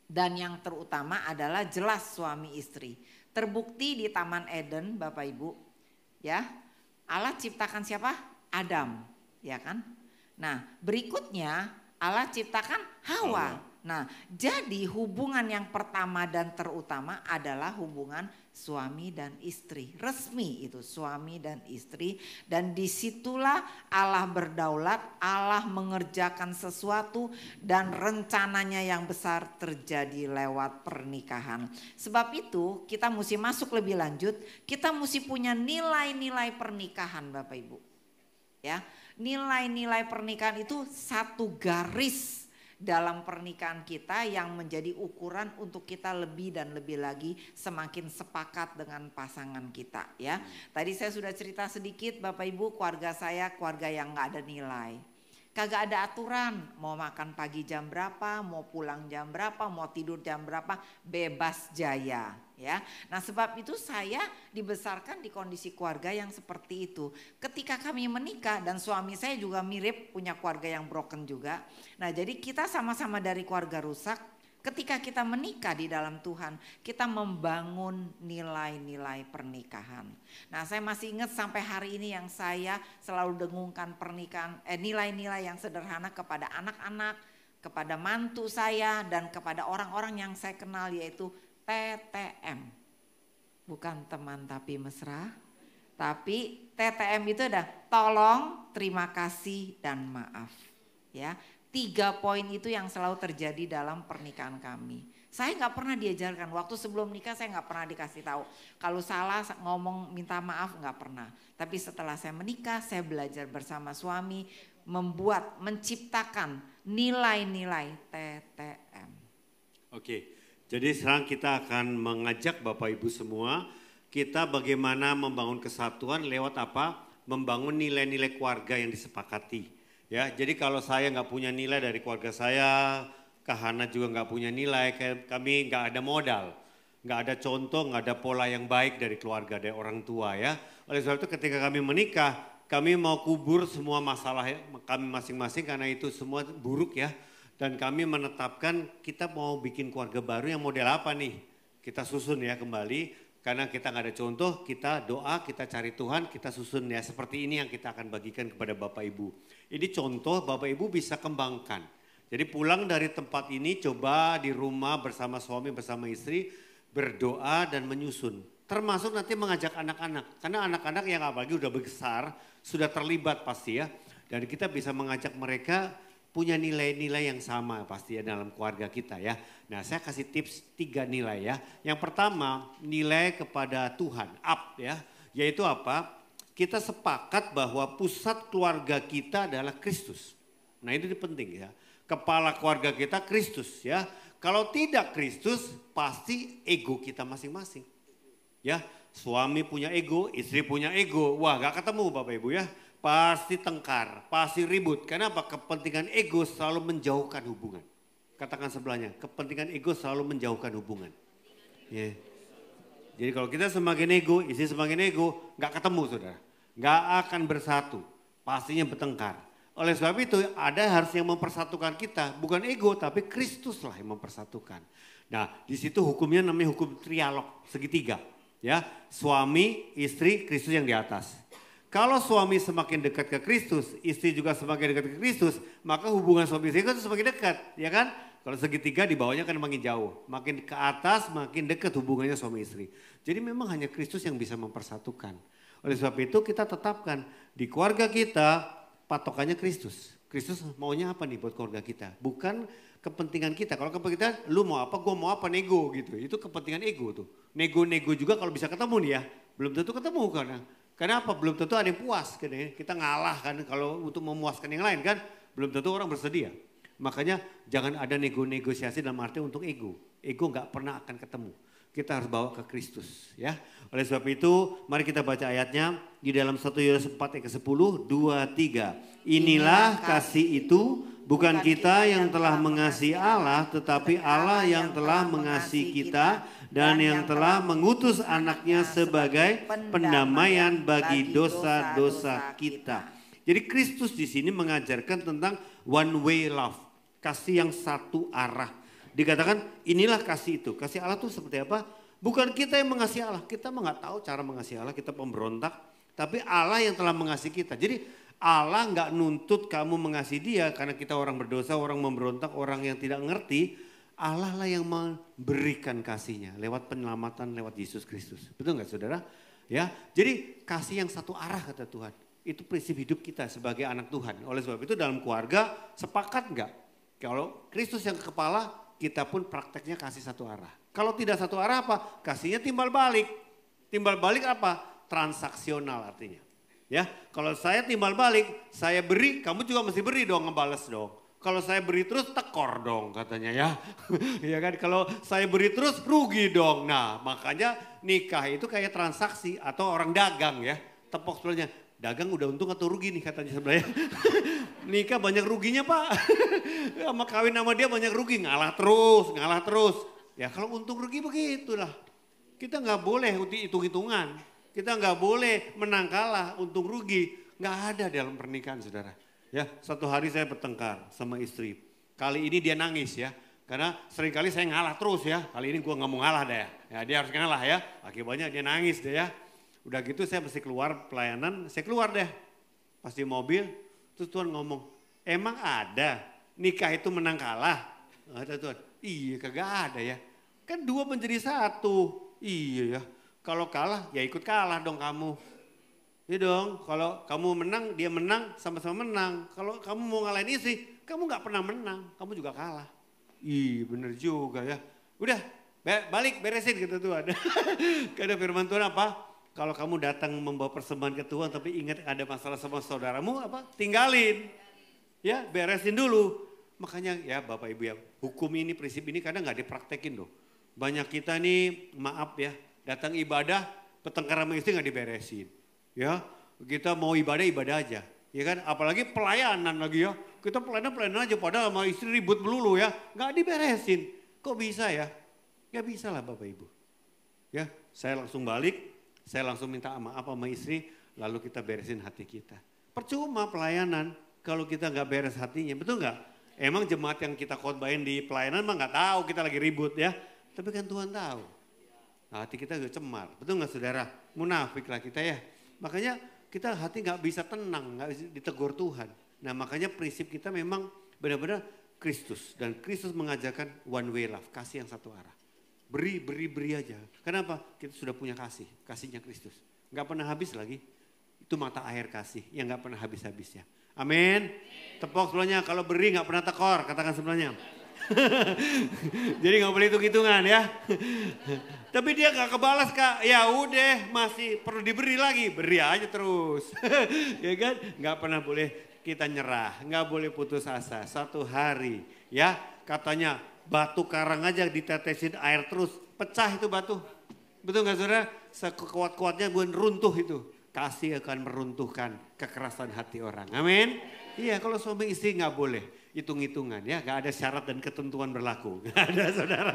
dan yang terutama adalah jelas suami istri. Terbukti di Taman Eden Bapak Ibu ya. Allah ciptakan siapa? Adam ya kan. Nah berikutnya Allah ciptakan Hawa. Nah, jadi hubungan yang pertama dan terutama adalah hubungan suami dan istri. Resmi itu suami dan istri. Dan disitulah Allah berdaulat, Allah mengerjakan sesuatu dan rencananya yang besar terjadi lewat pernikahan. Sebab itu kita mesti masuk lebih lanjut, kita mesti punya nilai-nilai pernikahan Bapak Ibu. Ya, nilai-nilai pernikahan itu satu garis dalam pernikahan kita yang menjadi ukuran untuk kita lebih dan lebih lagi semakin sepakat dengan pasangan kita ya. Tadi saya sudah cerita sedikit Bapak Ibu, keluarga saya keluarga yang gak ada nilai. Kagak ada aturan, mau makan pagi jam berapa, mau pulang jam berapa, mau tidur jam berapa, bebas jaya ya. Nah sebab itu saya dibesarkan di kondisi keluarga yang seperti itu. Ketika kami menikah dan suami saya juga mirip punya keluarga yang broken juga. Nah jadi kita sama-sama dari keluarga rusak. Ketika kita menikah di dalam Tuhan, kita membangun nilai-nilai pernikahan. Nah saya masih ingat sampai hari ini yang saya selalu dengungkan pernikahan, nilai-nilai yang sederhana kepada anak-anak, kepada mantu saya dan kepada orang-orang yang saya kenal yaitu TTM. Bukan teman tapi mesra, tapi TTM itu ada tolong, terima kasih dan maaf. Ya. 3 poin itu yang selalu terjadi dalam pernikahan kami. Saya nggak pernah diajarkan, waktu sebelum nikah saya nggak pernah dikasih tahu. Kalau salah ngomong minta maaf nggak pernah. Tapi setelah saya menikah saya belajar bersama suami menciptakan nilai-nilai TTM. Oke, jadi sekarang kita akan mengajak Bapak Ibu semua, kita bagaimana membangun kesatuan lewat apa? Membangun nilai-nilai keluarga yang disepakati. Ya, jadi kalau saya nggak punya nilai dari keluarga saya, Kak Hana juga nggak punya nilai, kami nggak ada modal, nggak ada contoh, nggak ada pola yang baik dari keluarga, dari orang tua ya. Oleh sebab itu ketika kami menikah, kami mau kubur semua masalah kami masing-masing karena itu semua buruk ya. Dan kami menetapkan kita mau bikin keluarga baru yang model apa nih? Kita susun ya kembali, Karena kita nggak ada contoh, kita doa, kita cari Tuhan, kita susun ya. Seperti ini yang kita akan bagikan kepada Bapak Ibu. Ini contoh Bapak Ibu bisa kembangkan. Jadi pulang dari tempat ini coba di rumah bersama suami, bersama istri, berdoa dan menyusun. Termasuk nanti mengajak anak-anak. Karena anak-anak yang apalagi udah besar, sudah terlibat pasti ya. Dan kita bisa mengajak mereka punya nilai-nilai yang sama pasti ya dalam keluarga kita ya. Nah saya kasih tips 3 nilai ya. Yang pertama nilai kepada Tuhan, up ya. Yaitu apa? Kita sepakat bahwa pusat keluarga kita adalah Kristus. Nah itu penting ya. Kepala keluarga kita Kristus ya. Kalau tidak Kristus pasti ego kita masing-masing. Ya, suami punya ego, istri punya ego. Wah gak ketemu Bapak Ibu ya. Pasti tengkar, pasti ribut. Kenapa? Kepentingan ego selalu menjauhkan hubungan. Katakan sebelahnya, kepentingan ego selalu menjauhkan hubungan. Yeah. Jadi kalau kita semakin ego, istri semakin ego, gak ketemu saudara. Gak akan bersatu, pastinya bertengkar. Oleh sebab itu ada harus yang mempersatukan kita. Bukan ego tapi Kristus lah yang mempersatukan. Nah di situ hukumnya namanya hukum trialog, segitiga. Ya, suami, istri, Kristus yang di atas. Kalau suami semakin dekat ke Kristus, istri juga semakin dekat ke Kristus, maka hubungan suami istri itu semakin dekat, ya kan? Kalau segitiga di bawahnya kan makin jauh, makin ke atas makin dekat hubungannya suami istri. Jadi memang hanya Kristus yang bisa mempersatukan. Oleh sebab itu kita tetapkan di keluarga kita patokannya Kristus. Kristus maunya apa nih buat keluarga kita? Bukan kepentingan kita. Kalau kepentingan kita, lu mau apa, gue mau apa, nego gitu. Itu kepentingan ego tuh. Nego-nego juga kalau bisa ketemu nih ya, belum tentu ketemu karena. Kenapa? Belum tentu ada yang puas. Kita ngalah kan kalau untuk memuaskan yang lain kan. Belum tentu orang bersedia. Makanya jangan ada negosiasi dalam arti untuk ego. Ego gak pernah akan ketemu. Kita harus bawa ke Kristus ya. Oleh sebab itu mari kita baca ayatnya di dalam 1 Yohanes 4 ayat ke-10, 2, 3. Inilah kasih itu bukan kita yang telah mengasihi Allah tetapi Allah yang telah mengasihi kita dan yang telah mengutus anaknya sebagai pendamaian bagi dosa-dosa kita. Jadi Kristus di sini mengajarkan tentang one way love, kasih yang satu arah. Dikatakan inilah kasih itu. Kasih Allah itu seperti apa? Bukan kita yang mengasihi Allah. Kita nggak tahu cara mengasihi Allah, kita pemberontak. Tapi Allah yang telah mengasihi kita. Jadi Allah nggak nuntut kamu mengasihi dia karena kita orang berdosa, orang memberontak, orang yang tidak ngerti. Allah lah yang memberikan kasihnya lewat penyelamatan lewat Yesus Kristus. Betul nggak saudara? Ya, jadi kasih yang satu arah kata Tuhan. Itu prinsip hidup kita sebagai anak Tuhan. Oleh sebab itu dalam keluarga sepakat nggak? Kalau Kristus yang kepala, kita pun prakteknya kasih satu arah. Kalau tidak satu arah apa? Kasihnya timbal balik. Timbal balik apa? Transaksional artinya. Ya, kalau saya timbal balik, saya beri, kamu juga mesti beri dong, ngebales dong. Kalau saya beri terus tekor dong katanya ya. Ya kan, kalau saya beri terus rugi dong. Nah makanya nikah itu kayak transaksi atau orang dagang ya. Tepok sebelahnya, dagang udah untung atau rugi nih katanya sebelahnya. Nikah banyak ruginya pak. Sama kawin sama dia banyak rugi, ngalah terus. Ya kalau untung rugi begitulah. Kita nggak boleh hitung-hitungan. Kita nggak boleh menang kalah, untung rugi. Nggak ada dalam pernikahan saudara. Ya, satu hari saya bertengkar sama istri. Kali ini dia nangis ya. Karena seringkali saya ngalah terus ya. Kali ini gue nggak mau ngalah deh. Ya dia harus ngalah ya. Akibatnya dia nangis deh ya. Udah gitu saya mesti keluar pelayanan. Saya keluar deh. Pas di mobil. Terus Tuhan ngomong. Emang ada nikah itu menang kalah? Ada Tuhan. Iya kagak ada ya. Kan dua menjadi satu. Iya ya. Kalau kalah ya ikut kalah dong kamu. Iya dong, kalau kamu menang, dia menang, sama-sama menang. Kalau kamu mau ngalahin istri, kamu gak pernah menang, kamu juga kalah. Ih bener juga ya. Udah balik beresin gitu Tuhan. Karena firman Tuhan apa? Kalau kamu datang membawa persembahan ke Tuhan tapi ingat ada masalah sama saudaramu apa? Tinggalin. Ya beresin dulu. Makanya ya Bapak Ibu ya, hukum ini, prinsip ini kadang gak dipraktekin loh. Banyak kita nih maaf ya, datang ibadah, bertengkar sama istri gak diberesin. Ya, kita mau ibadah aja, ya kan? Apalagi pelayanan lagi ya, kita pelayanan aja padahal sama istri ribut melulu ya, nggak diberesin. Kok bisa ya? Nggak bisa lah Bapak Ibu. Ya, saya langsung balik, saya langsung minta maaf sama istri, lalu kita beresin hati kita. Percuma pelayanan kalau kita nggak beres hatinya, betul nggak? Emang jemaat yang kita khotbahin di pelayanan mah nggak tahu kita lagi ribut ya, tapi kan Tuhan tahu. hati kita juga cemar. Betul nggak saudara? Munafiklah kita ya. Makanya kita hati nggak bisa tenang, nggak bisa ditegur Tuhan. Nah makanya prinsip kita memang benar-benar Kristus. Dan Kristus mengajarkan one way love, kasih yang satu arah. Beri aja. Kenapa? Kita sudah punya kasih, kasihnya Kristus. Nggak pernah habis lagi. Itu mata air kasih yang nggak pernah habis-habisnya. Amin. Tepuk sebelahnya, kalau beri nggak pernah tekor, katakan sebelahnya. Jadi nggak boleh hitung-hitungan ya. Tapi dia nggak kebalas Kak, ya udah masih perlu diberi lagi, beri aja terus. Ya kan, nggak pernah boleh kita nyerah, nggak boleh putus asa. Satu hari ya katanya batu karang aja ditetesin air terus, pecah itu batu. Betul nggak saudara? Sekuat-kuatnya gue runtuh itu. Kasih akan meruntuhkan kekerasan hati orang. Amin. Iya, kalau suami istri nggak boleh hitung-hitungan ya, nggak ada syarat dan ketentuan berlaku. Nggak ada saudara.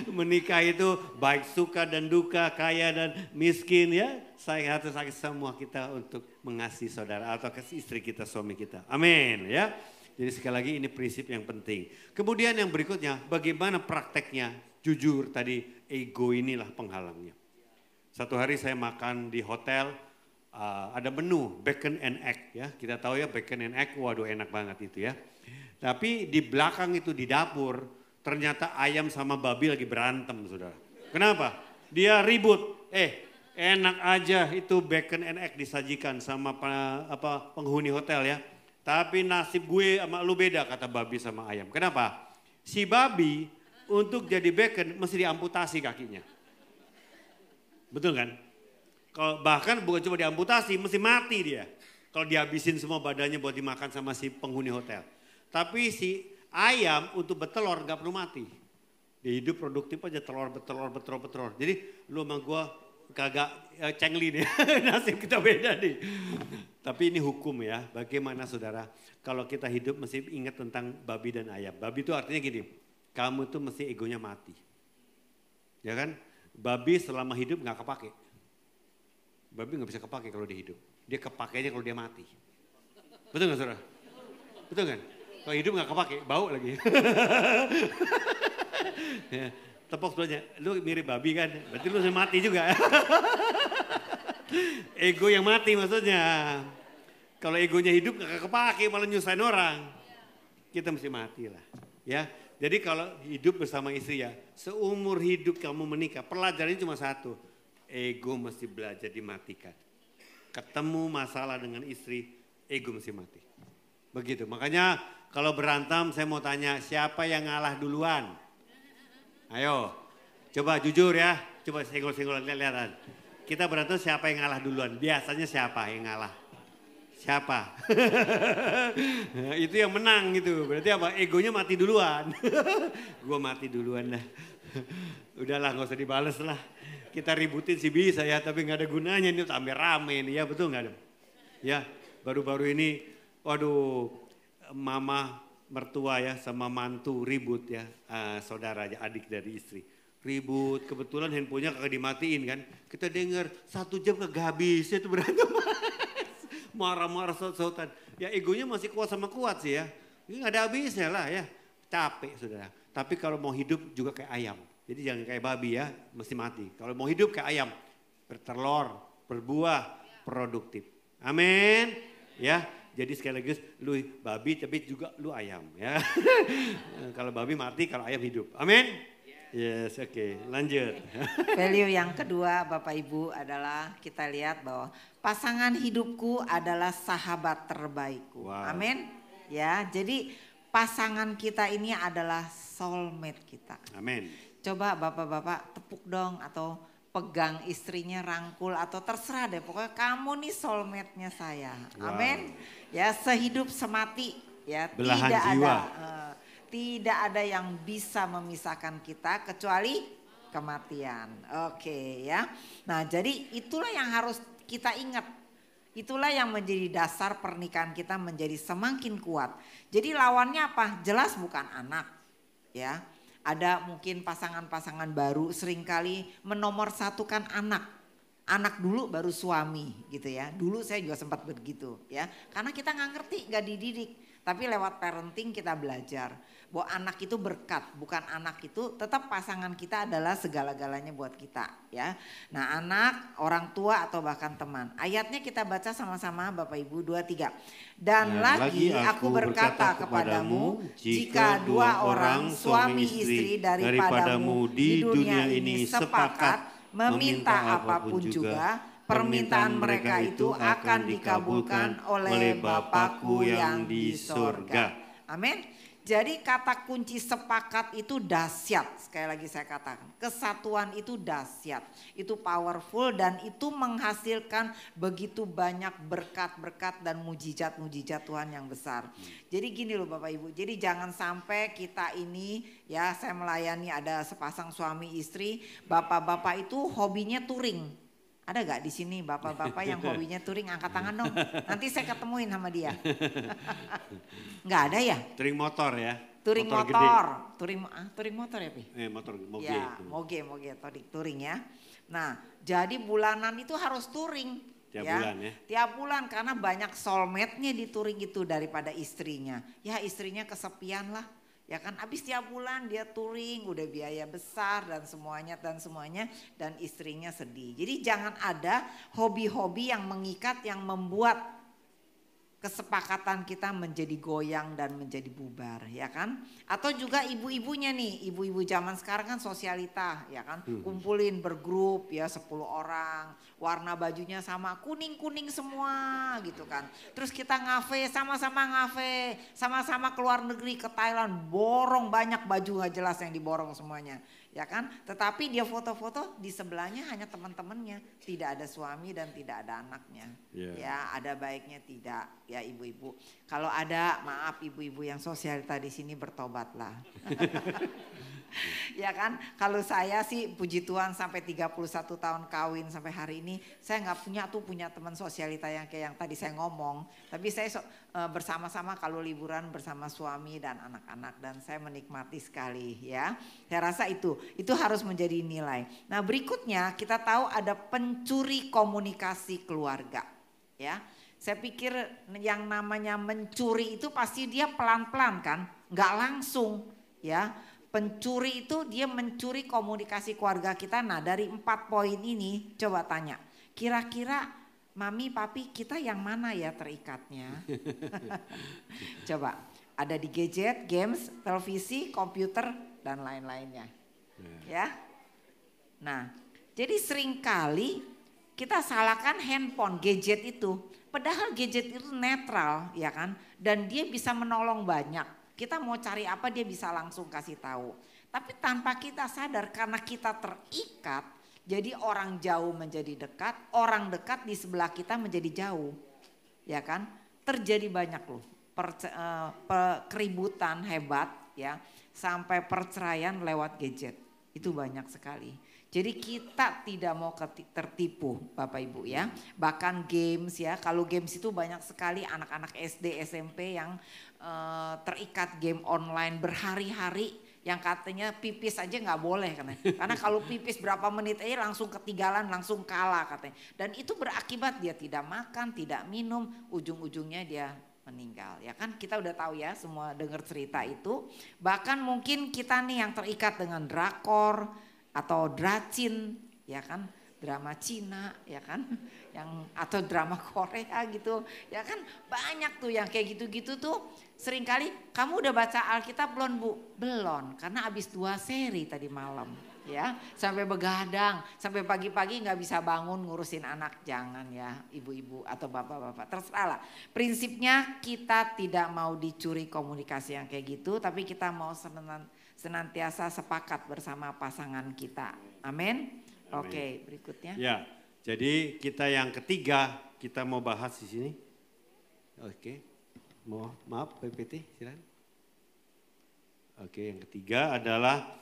Menikah itu baik suka dan duka, kaya dan miskin ya. Saya harus semua kita untuk mengasihi saudara atau kasih istri kita, suami kita. Amin ya. Jadi sekali lagi ini prinsip yang penting. Kemudian yang berikutnya, bagaimana prakteknya? Jujur tadi, ego inilah penghalangnya. Satu hari saya makan di hotel. Ada menu bacon and egg ya, kita tahu ya bacon and egg, waduh enak banget itu ya. Tapi di belakang itu di dapur ternyata ayam sama babi lagi berantem saudara. Kenapa? Dia ribut, enak aja itu bacon and egg disajikan sama penghuni hotel ya. Tapi nasib gue sama lu beda kata babi sama ayam. Kenapa? Si babi untuk jadi bacon mesti diamputasi kakinya. Betul kan? Kalau bahkan bukan cuma diamputasi, mesti mati dia. Kalau dihabisin semua badannya buat dimakan sama si penghuni hotel. Tapi si ayam untuk bertelur nggak perlu mati. Dia hidup produktif aja, bertelur. Jadi lu sama gua kagak cengli nih, nasib kita beda nih. Tapi ini hukum ya, bagaimana saudara? Kalau kita hidup mesti ingat tentang babi dan ayam. Babi itu artinya gini, kamu tuh mesti egonya mati. Ya kan? Babi selama hidup nggak kepake. Babi nggak bisa kepake kalau dia hidup. Dia kepakainya kalau dia mati. Betul nggak saudara? Betul kan? Kalau hidup nggak kepake, bau lagi. Ya, tepuk sebelahnya, lu mirip babi kan? Berarti lu mati juga. Ego yang mati maksudnya. Kalau egonya hidup nggak kepake malah nyusahin orang. Kita mesti mati lah. Ya, jadi kalau hidup bersama istri ya, seumur hidup kamu menikah, pelajarannya cuma satu. Ego mesti belajar dimatikan. Ketemu masalah dengan istri, ego mesti mati. Begitu, makanya kalau berantem saya mau tanya siapa yang ngalah duluan? Ayo, coba jujur ya, coba senggol-senggol lihat-lihatan. Kita berantem siapa yang ngalah duluan? Biasanya siapa yang ngalah? Siapa? Itu yang menang gitu, berarti apa? Egonya mati duluan. Gua mati duluan dah. Udahlah gak usah dibales lah. Kita ributin sih bisa ya, tapi nggak ada gunanya ini tambah rame nih ya, betul nggak? Ya, baru-baru ini, waduh, mama mertua ya sama mantu ribut ya, saudara aja adik dari istri ribut. Kebetulan handphonenya kagak dimatiin kan, kita dengar 1 jam kagak habis itu berantem, marah-marah saut-sautan. Ya egonya masih kuat sama kuat sih ya, ini nggak ada habisnya lah ya, capek saudara. Tapi kalau mau hidup juga kayak ayam. Jadi jangan kayak babi ya, mesti mati. Kalau mau hidup kayak ayam, bertelur, berbuah, produktif. Amin. Ya, jadi sekali lagi lu babi tapi juga lu ayam ya. Kalau babi mati, kalau ayam hidup. Amin. Yes, oke. Lanjut. Value yang kedua Bapak Ibu adalah kita lihat bahwa pasangan hidupku adalah sahabat terbaikku. Wow. Amin. Ya, jadi pasangan kita ini adalah soulmate kita. Amin. Coba bapak-bapak tepuk dong atau pegang istrinya, rangkul atau terserah deh. Pokoknya kamu nih soulmate-nya saya. Wow. Amin. Ya sehidup semati ya. Belahan tidak jiwa. Tidak ada yang bisa memisahkan kita kecuali kematian. Oke ya. Nah jadi itulah yang harus kita ingat. Itulah yang menjadi dasar pernikahan kita menjadi semakin kuat. Jadi lawannya apa? Jelas bukan anak ya. Ada mungkin pasangan-pasangan baru seringkali menomorsatukan anak. Anak dulu baru suami gitu ya. Dulu saya juga sempat begitu ya. Karena kita nggak ngerti, nggak dididik. Tapi lewat parenting kita belajar bahwa anak itu berkat, bukan anak itu tetap pasangan kita adalah segala-galanya buat kita ya. Nah anak, orang tua atau bahkan teman. Ayatnya kita baca sama-sama Bapak Ibu 2-3. Dan lagi aku berkata kepadamu, jika dua orang suami istri daripadamu di dunia ini sepakat meminta apapun juga, permintaan mereka itu akan dikabulkan oleh Bapakku yang di sorga. Amin. Jadi kata kunci sepakat itu dahsyat. Sekali lagi saya katakan, kesatuan itu dahsyat. Itu powerful dan itu menghasilkan begitu banyak berkat-berkat dan mujizat-mujizat Tuhan yang besar. Jadi gini loh Bapak Ibu, jadi jangan sampai kita ini ya, saya melayani ada sepasang suami istri, bapak-bapak itu hobinya touring. Ada gak di sini bapak-bapak yang hobinya touring, angkat tangan dong. Nanti saya ketemuin sama dia. Nggak ada ya? Touring motor ya? Touring motor. Touring motor ya Pi? Motor, moge. Ya, moge, touring ya. Nah jadi bulanan itu harus touring. Tiap bulan ya? Tiap bulan karena banyak soulmate-nya di touring itu daripada istrinya. Ya istrinya kesepian lah. Ya kan habis tiap bulan dia touring udah biaya besar dan semuanya dan istrinya sedih. Jadi jangan ada hobi-hobi yang mengikat yang membuat kesepakatan kita menjadi goyang dan menjadi bubar ya kan. Atau juga ibu-ibunya nih, ibu-ibu zaman sekarang kan sosialita ya kan. Kumpulin bergrup ya 10 orang, warna bajunya sama, kuning-kuning semua gitu kan. Terus kita ngafe, sama-sama keluar negeri ke Thailand, borong banyak baju gak jelas yang diborong semuanya. Ya kan, tetapi dia foto-foto di sebelahnya hanya teman-temannya, tidak ada suami dan tidak ada anaknya. Ya, ada baiknya tidak ya ibu-ibu. Kalau ada, maaf ibu-ibu yang sosialita di sini bertobatlah. Ya kan, kalau saya sih puji Tuhan sampai 31 tahun kawin sampai hari ini saya nggak punya teman sosialita yang kayak yang tadi saya ngomong. Tapi saya bersama-sama kalau liburan bersama suami dan anak-anak dan saya menikmati sekali ya. Saya rasa itu harus menjadi nilai. Nah berikutnya kita tahu ada pencuri komunikasi keluarga ya. Saya pikir yang namanya mencuri itu pasti dia pelan-pelan kan, nggak langsung ya. Pencuri itu dia mencuri komunikasi keluarga kita. Nah dari 4 poin ini coba tanya, kira-kira mami papi kita yang mana ya terikatnya? Coba ada di gadget, games, televisi, komputer dan lain-lainnya. Ya. Nah jadi seringkali kita salahkan handphone, gadget itu. Padahal gadget itu netral ya kan. Dan dia bisa menolong banyak. Kita mau cari apa dia bisa langsung kasih tahu. Tapi tanpa kita sadar karena kita terikat. Jadi orang jauh menjadi dekat. Orang dekat di sebelah kita menjadi jauh. Ya kan. Terjadi banyak loh. Keributan hebat ya. Sampai perceraian lewat gadget. Itu banyak sekali. Jadi kita tidak mau tertipu Bapak Ibu ya. Bahkan games ya, kalau games itu banyak sekali anak-anak SD, SMP yang terikat game online berhari-hari. Yang katanya pipis aja nggak boleh katanya. Karena kalau pipis berapa menit aja langsung ketinggalan, langsung kalah katanya. Dan itu berakibat dia tidak makan, tidak minum, ujung-ujungnya dia meninggal. Ya kan kita udah tahu ya semua dengar cerita itu. Bahkan mungkin kita nih yang terikat dengan drakor, atau dracin ya kan, drama Cina ya kan, yang atau drama Korea gitu ya kan, banyak tuh yang kayak gitu-gitu tuh. Seringkali kamu udah baca Alkitab belum Bu? Belum, karena habis 2 seri tadi malam ya, sampai begadang, sampai pagi-pagi nggak bisa bangun ngurusin anak. Jangan ya ibu-ibu atau bapak-bapak, terserahlah. Prinsipnya kita tidak mau dicuri komunikasi yang kayak gitu, tapi kita mau senantiasa sepakat bersama pasangan kita. Amin. Oke, berikutnya. Ya, jadi kita yang ketiga kita mau bahas di sini. Oke, maaf PPT silakan. Oke, yang ketiga adalah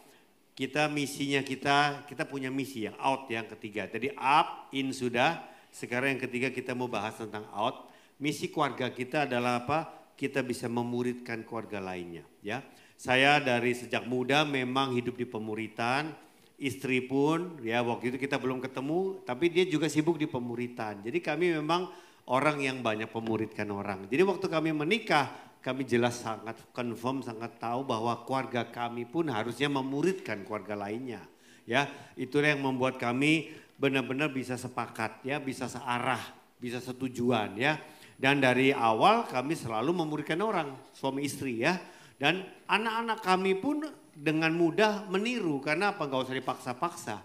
misinya kita punya misi yang out yang ketiga. Jadi up, in sudah. Sekarang yang ketiga kita mau bahas tentang out. Misi keluarga kita adalah apa? Kita bisa memuridkan keluarga lainnya, ya. Saya dari sejak muda memang hidup di pemuritan, istri pun ya waktu itu kita belum ketemu, tapi dia juga sibuk di pemuritan. Jadi kami memang orang yang banyak memuridkan orang. Jadi waktu kami menikah, kami jelas sangat confirm, sangat tahu bahwa keluarga kami pun harusnya memuridkan keluarga lainnya. Ya, itulah yang membuat kami benar-benar bisa sepakat, ya, bisa searah, bisa setujuan, ya. Dan dari awal kami selalu memuridkan orang, suami istri, ya. Dan anak-anak kami pun dengan mudah meniru, karena apa? Gak usah dipaksa-paksa.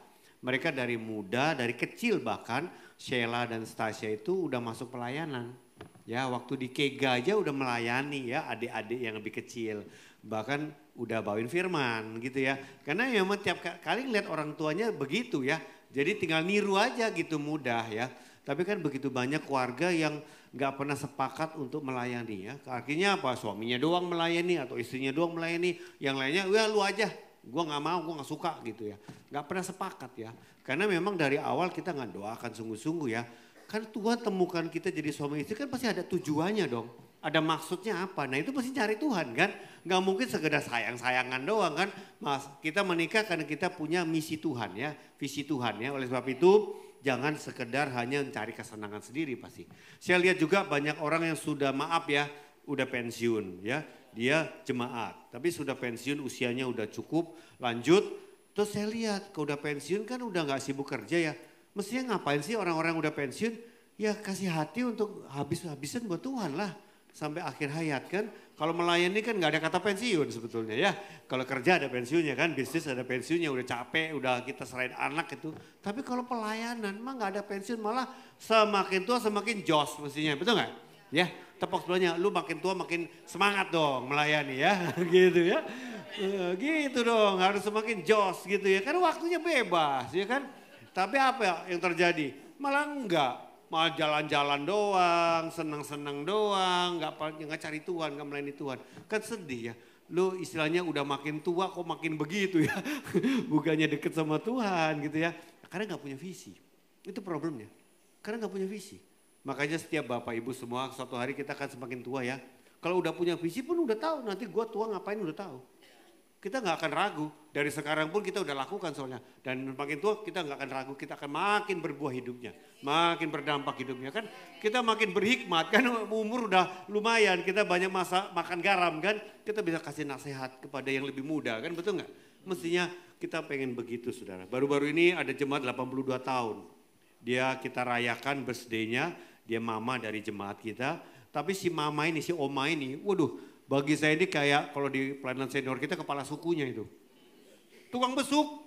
Mereka dari muda, dari kecil bahkan, Sheila dan Stasia itu udah masuk pelayanan. Ya, waktu di Kega aja udah melayani, ya, adik-adik yang lebih kecil. Bahkan udah bawain firman gitu ya. Karena memang tiap kali lihat orang tuanya begitu ya. Jadi tinggal niru aja gitu, mudah ya. Tapi kan begitu banyak keluarga yang gak pernah sepakat untuk melayani ya. Akhirnya apa? Suaminya doang melayani atau istrinya doang melayani. Yang lainnya, ya lu aja. Gue gak mau, gue gak suka gitu ya. Gak pernah sepakat ya. Karena memang dari awal kita gak doakan sungguh-sungguh ya. Kan Tuhan temukan kita jadi suami istri kan pasti ada tujuannya dong. Ada maksudnya apa? Nah itu pasti cari Tuhan kan. Gak mungkin sekedar sayang-sayangan doang kan. Mas, kita menikah karena kita punya misi Tuhan ya. Visi Tuhan ya. Oleh sebab itu jangan sekedar hanya mencari kesenangan sendiri pasti. Saya lihat juga banyak orang yang sudah maaf ya. Udah pensiun ya. Dia jemaat. Tapi sudah pensiun usianya udah cukup lanjut. Terus saya lihat kalau udah pensiun kan udah gak sibuk kerja ya. Mestinya ngapain sih orang-orang udah pensiun? Ya kasih hati untuk habis-habisan buat Tuhan lah. Sampai akhir hayat kan. Kalau melayani kan gak ada kata pensiun sebetulnya ya. Kalau kerja ada pensiunnya kan, bisnis ada pensiunnya, udah capek, udah kita serahin anak itu. Tapi kalau pelayanan mah gak ada pensiun, malah semakin tua semakin jos mestinya, betul gak? Ya, tepuk sebelahnya, lu makin tua makin semangat dong melayani ya, gitu ya. Gitu dong, harus semakin jos gitu ya, karena waktunya bebas ya kan. Tapi apa yang terjadi? Malah enggak. Malah jalan-jalan doang, senang-senang doang, nggak cari Tuhan, nggak melayani Tuhan. Kan sedih ya. Lu istilahnya udah makin tua kok makin begitu ya. Bukannya deket sama Tuhan gitu ya. Karena nggak punya visi. Itu problemnya. Karena nggak punya visi. Makanya setiap Bapak Ibu semua suatu hari kita akan semakin tua ya. Kalau udah punya visi pun udah tahu nanti gua tua ngapain udah tahu. Kita nggak akan ragu, dari sekarang pun kita udah lakukan soalnya. Dan makin tua kita nggak akan ragu, kita akan makin berbuah hidupnya. Makin berdampak hidupnya kan. Kita makin berhikmat kan, umur udah lumayan, kita banyak makan garam kan. Kita bisa kasih nasihat kepada yang lebih muda kan, betul nggak? Mestinya kita pengen begitu saudara. Baru-baru ini ada jemaat 82 tahun. Dia kita rayakan birthday-nya, dia mama dari jemaat kita. Tapi si mama ini, si oma ini, waduh. Bagi saya ini kayak kalau di pelayanan senior kita kepala sukunya itu. Tukang besuk,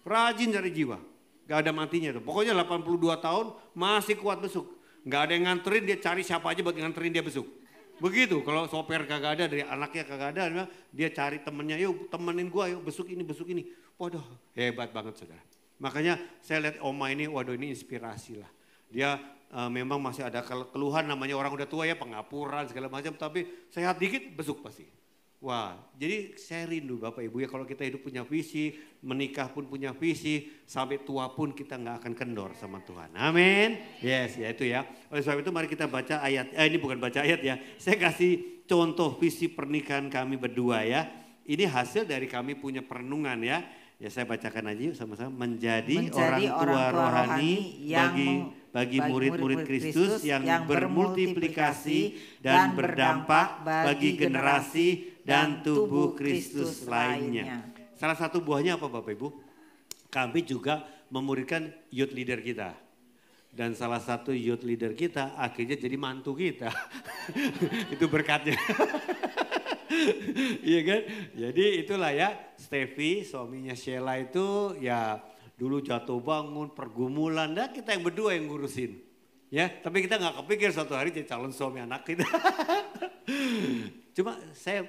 rajin cari jiwa. Gak ada matinya tuh. Pokoknya 82 tahun masih kuat besuk. Gak ada yang nganterin, dia cari siapa aja buat nganterin dia besuk. Begitu, kalau sopir kagak ada, dari anaknya kagak ada, dia cari temennya, yuk temenin gua, yuk besuk ini. Waduh, hebat banget saudara. Makanya saya lihat oma ini, waduh ini inspirasi lah. Dia memang masih ada keluhan namanya orang udah tua ya, pengapuran segala macam, tapi sehat dikit besuk pasti. Wah, jadi saya rindu Bapak Ibu ya kalau kita hidup punya visi, menikah pun punya visi, sampai tua pun kita nggak akan kendor sama Tuhan. Amin. Yes, ya itu ya. Oleh sebab itu mari kita baca ayat, ini bukan baca ayat ya, saya kasih contoh visi pernikahan kami berdua ya. Ini hasil dari kami punya perenungan ya. Ya saya bacakan aja yuk sama-sama. Menjadi orang tua rohani bagi murid-murid Kristus yang bermultiplikasi dan berdampak bagi generasi dan tubuh Kristus lainnya. Salah satu buahnya apa Bapak Ibu? Kami juga memuridkan youth leader kita. Dan salah satu youth leader kita akhirnya jadi mantu kita. Itu berkatnya. Iya kan? Jadi itulah ya, Steffi suaminya Sheila itu ya dulu jatuh bangun, pergumulan, dan kita yang berdua yang ngurusin. Ya, tapi kita nggak kepikir suatu hari jadi calon suami anak kita. Cuma saya,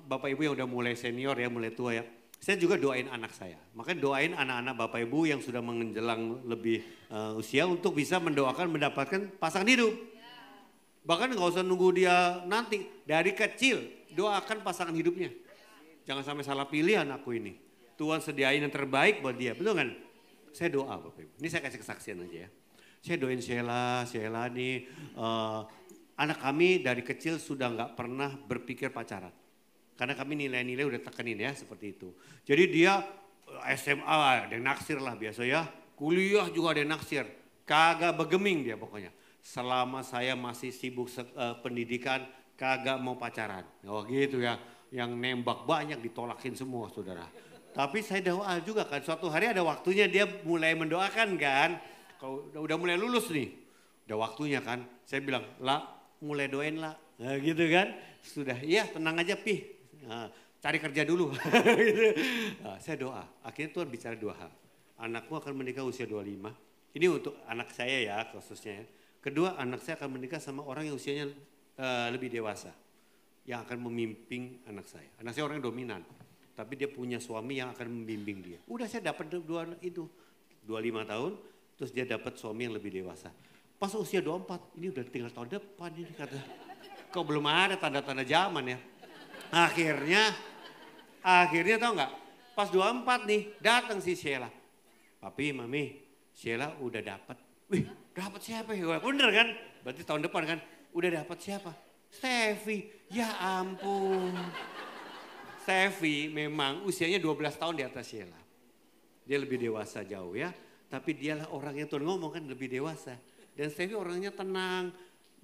Bapak Ibu yang udah mulai senior ya, mulai tua ya, saya juga doain anak saya. Makanya doain anak-anak Bapak Ibu yang sudah menjelang lebih usia untuk bisa mendoakan mendapatkan pasangan hidup. Bahkan nggak usah nunggu dia nanti, dari kecil doakan pasangan hidupnya. Jangan sampai salah pilih anakku ini. Tuhan sediain yang terbaik buat dia, betul kan? Saya doa Bapak Ibu, ini saya kasih kesaksian aja ya. Saya doain Sheila nih, anak kami dari kecil sudah nggak pernah berpikir pacaran. Karena kami nilai-nilai udah tekenin ya seperti itu. Jadi dia SMA ada yang naksir lah biasa ya, kuliah juga ada yang naksir. Kagak begeming dia pokoknya. selama saya masih sibuk pendidikan kagak mau pacaran. Oh gitu ya, yang nembak banyak ditolakin semua saudara. Tapi saya doa juga kan, suatu hari ada waktunya dia mulai mendoakan kan. Kalau udah mulai lulus nih, udah waktunya kan. Saya bilang, lah mulai doain lah. Nah, gitu kan, sudah iya tenang aja Pi. Nah, cari kerja dulu. Gitu. Nah, saya doa, akhirnya Tuhan bicara 2 hal. Anakmu akan menikah usia 25. Ini untuk anak saya ya khususnya. Kedua, anak saya akan menikah sama orang yang usianya lebih dewasa. Yang akan memimpin anak saya. Anak saya orang yang dominan. Tapi dia punya suami yang akan membimbing dia. Udah saya dapat 2 anak itu. 25 tahun, terus dia dapat suami yang lebih dewasa. Pas usia 24, ini udah tinggal tahun depan ini kata. Kok belum ada tanda-tanda zaman ya. Akhirnya tahu nggak? Pas 24 nih, datang si Sheila. Papi, Mami, Sheila udah dapat. Wih, dapat siapa ya? Bener kan? Berarti tahun depan kan? Udah dapat siapa? Steffi. Ya ampun. Steffi memang usianya 12 tahun di atas Sheila. Dia lebih dewasa jauh ya. Tapi dialah orang yang Tuhan ngomong kan lebih dewasa. Dan Steffi orangnya tenang.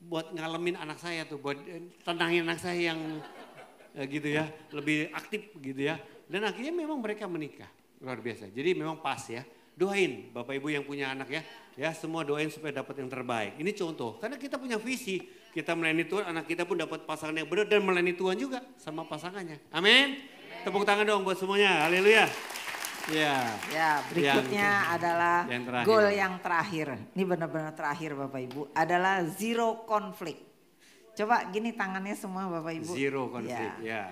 Buat ngalamin anak saya tuh. Buat tenangin anak saya yang gitu ya. Lebih aktif gitu ya. Dan akhirnya memang mereka menikah. Luar biasa. Jadi memang pas ya. Doain Bapak Ibu yang punya anak ya. Ya semua doain supaya dapat yang terbaik. Ini contoh. Karena kita punya visi. Kita melayani Tuhan, anak kita pun dapat pasangan yang benar. Dan melayani Tuhan juga sama pasangannya. Amin. Tepuk tangan dong buat semuanya. Haleluya. Ya, berikutnya adalah goal yang terakhir. Ini benar-benar terakhir Bapak Ibu. Adalah zero konflik. Coba gini tangannya semua Bapak Ibu. Zero konflik, ya.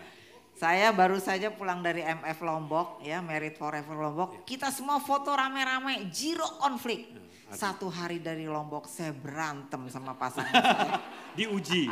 Saya baru saja pulang dari MF Lombok, ya Married Forever Lombok. Kita semua foto rame-rame, zero konflik. 1 hari dari Lombok saya berantem sama pasangan saya. Diuji.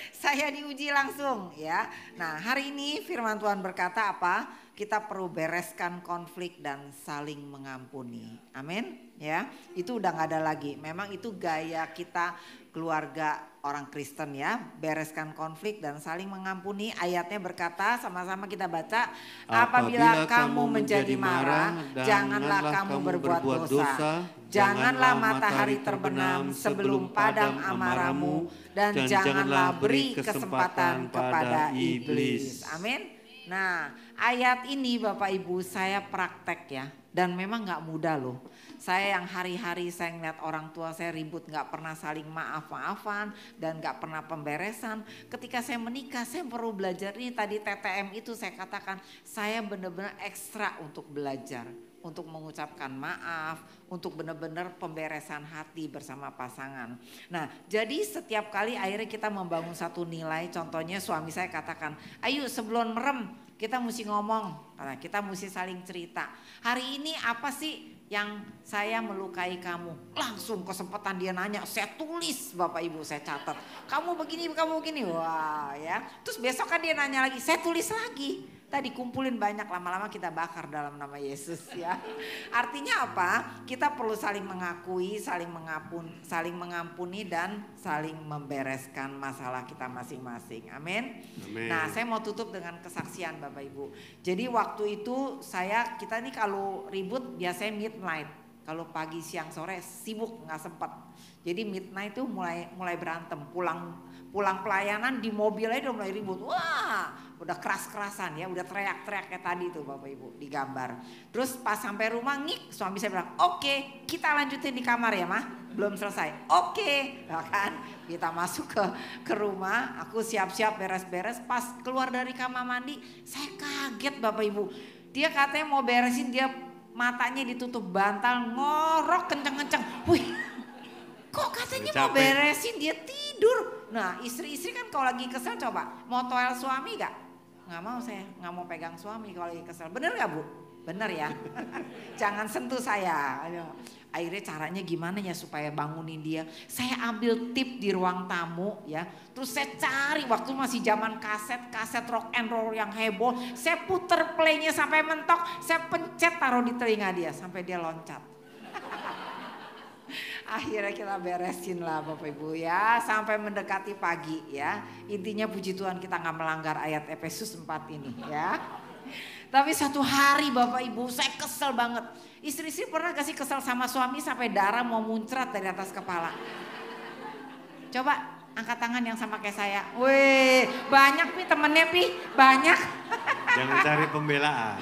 Saya diuji langsung ya. Nah hari ini firman Tuhan berkata apa? Kita perlu bereskan konflik dan saling mengampuni. Amin ya. Itu udah gak ada lagi. Memang itu gaya kita keluarga orang Kristen ya. Bereskan konflik dan saling mengampuni. Ayatnya berkata sama-sama kita baca. Apabila kamu menjadi marah, janganlah kamu berbuat dosa. Janganlah matahari terbenam sebelum padam amarahmu. Dan janganlah beri kesempatan kepada iblis. Amin. Nah ayat ini Bapak Ibu saya praktek ya. Dan memang gak mudah loh. Saya yang hari-hari saya ngeliat orang tua saya ribut gak pernah saling maaf-maafan. Dan gak pernah pemberesan. Ketika saya menikah saya perlu belajar. Ini tadi TTM itu saya katakan. Saya benar-benar ekstra untuk belajar. Untuk mengucapkan maaf. Untuk benar-benar pemberesan hati bersama pasangan. Nah jadi setiap kali akhirnya kita membangun satu nilai. Contohnya suami saya katakan. Ayo sebelum merem kita mesti ngomong. Nah, kita mesti saling cerita. Hari ini apa sih yang saya melukai kamu? Langsung kesempatan dia nanya, saya tulis Bapak Ibu, saya catat. Kamu begini, kamu begini. Wah ya. Terus besok kan dia nanya lagi, saya tulis lagi. Tadi kumpulin banyak, lama-lama kita bakar dalam nama Yesus ya. Artinya apa? Kita perlu saling mengakui, saling mengampuni dan saling membereskan masalah kita masing-masing. Amin. Nah saya mau tutup dengan kesaksian Bapak Ibu. Jadi waktu itu kita nih kalau ribut biasanya midnight. Kalau pagi, siang, sore sibuk nggak sempat. Jadi midnight itu mulai berantem. Pulang pelayanan di mobil aja udah mulai ribut. Wah, udah keras-kerasan ya, udah teriak-teriak kayak tadi tuh Bapak Ibu di gambar. Terus pas sampai rumah suami saya bilang, "Oke, kita lanjutin di kamar ya, Mah. Belum selesai." "Oke." Nah, kan kita masuk ke rumah, aku siap-siap beres-beres. Pas keluar dari kamar mandi, saya kaget Bapak Ibu. Dia katanya mau beresin, dia matanya ditutup bantal, ngorok kenceng-kenceng. Wih, kok katanya mau beresin, dia tidur. Nah istri-istri kan kalau lagi kesel coba mau toel suami gak? Gak mau, saya gak mau pegang suami kalau lagi kesel. Bener gak Bu? Bener ya. Jangan sentuh saya. Akhirnya caranya gimana ya supaya bangunin dia. Saya ambil tip di ruang tamu ya. Terus saya cari waktu masih zaman kaset rock and roll yang heboh. Saya puter playnya sampai mentok. Saya pencet taruh di telinga dia sampai dia loncat. Akhirnya kita beresin lah Bapak Ibu ya. Sampai mendekati pagi ya. Intinya puji Tuhan kita gak melanggar ayat Efesus 4 ini ya. Tapi satu hari Bapak Ibu saya kesel banget. Istri-istri pernah gak sih kesel sama suami sampai darah mau muncrat dari atas kepala? Coba angkat tangan yang sama kayak saya. Wih, banyak Pi temennya Pi, banyak. Jangan cari pembelaan.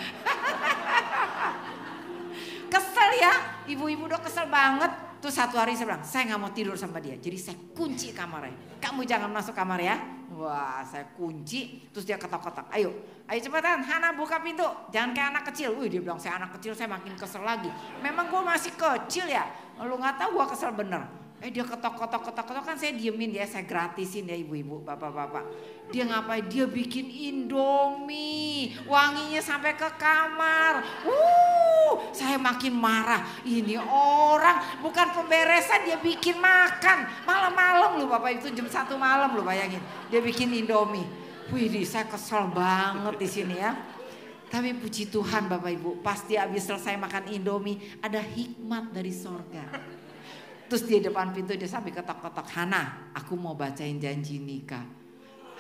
Kesel ya, ibu-ibu udah kesel banget. Terus satu hari saya bilang, saya gak mau tidur sama dia. Jadi saya kunci kamarnya. Kamu jangan masuk kamar ya. Wah, saya kunci. Terus dia ketok-ketok. Ayo cepetan, Hana buka pintu. Jangan kayak anak kecil. Wih, dia bilang saya anak kecil, saya makin kesel lagi. Memang gue masih kecil ya. Lu gak tahu gue kesel bener. Dia ketok-ketok kan saya diemin dia, saya gratisin ya ibu-ibu, bapak-bapak. Dia ngapain? Dia bikin Indomie, wanginya sampai ke kamar. Saya makin marah. Ini orang bukan pemberesan, dia bikin makan. Malam-malam loh bapak, itu jam 1 malam loh, bayangin. Dia bikin Indomie. Wih, saya kesel banget di sini ya. Tapi puji Tuhan bapak ibu, pasti habis selesai makan Indomie ada hikmat dari sorga. Terus di depan pintu dia sampai ketok-ketok, Hana, aku mau bacain janji nikah.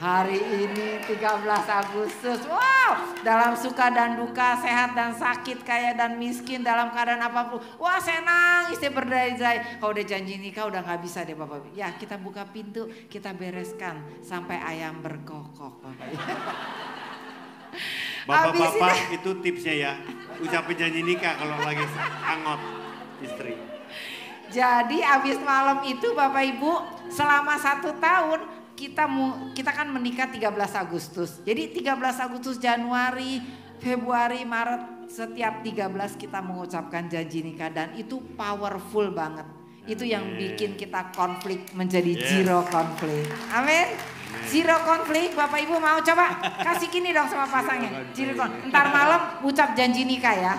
Hari ini 13 Agustus, wow, dalam suka dan duka, sehat dan sakit, kaya dan miskin, dalam keadaan apapun. Wah, saya nangis, saya berderai-derai. Kalau udah janji nikah udah gak bisa deh Bapak. Ya kita buka pintu, kita bereskan sampai ayam berkokok Bapak. Bapak-bapak itu tipsnya ya, ucapin janji nikah kalau lagi hangot istri. Jadi abis malam itu Bapak Ibu selama 1 tahun kita kan menikah 13 Agustus. Jadi 13 Agustus, Januari, Februari, Maret setiap 13 kita mengucapkan janji nikah dan itu powerful banget. Itu yang bikin kita konflik menjadi zero konflik. Amin. Zero konflik, Bapak Ibu mau coba kasih gini dong sama pasangnya. Zero konflik. Ntar malam ucap janji nikah ya.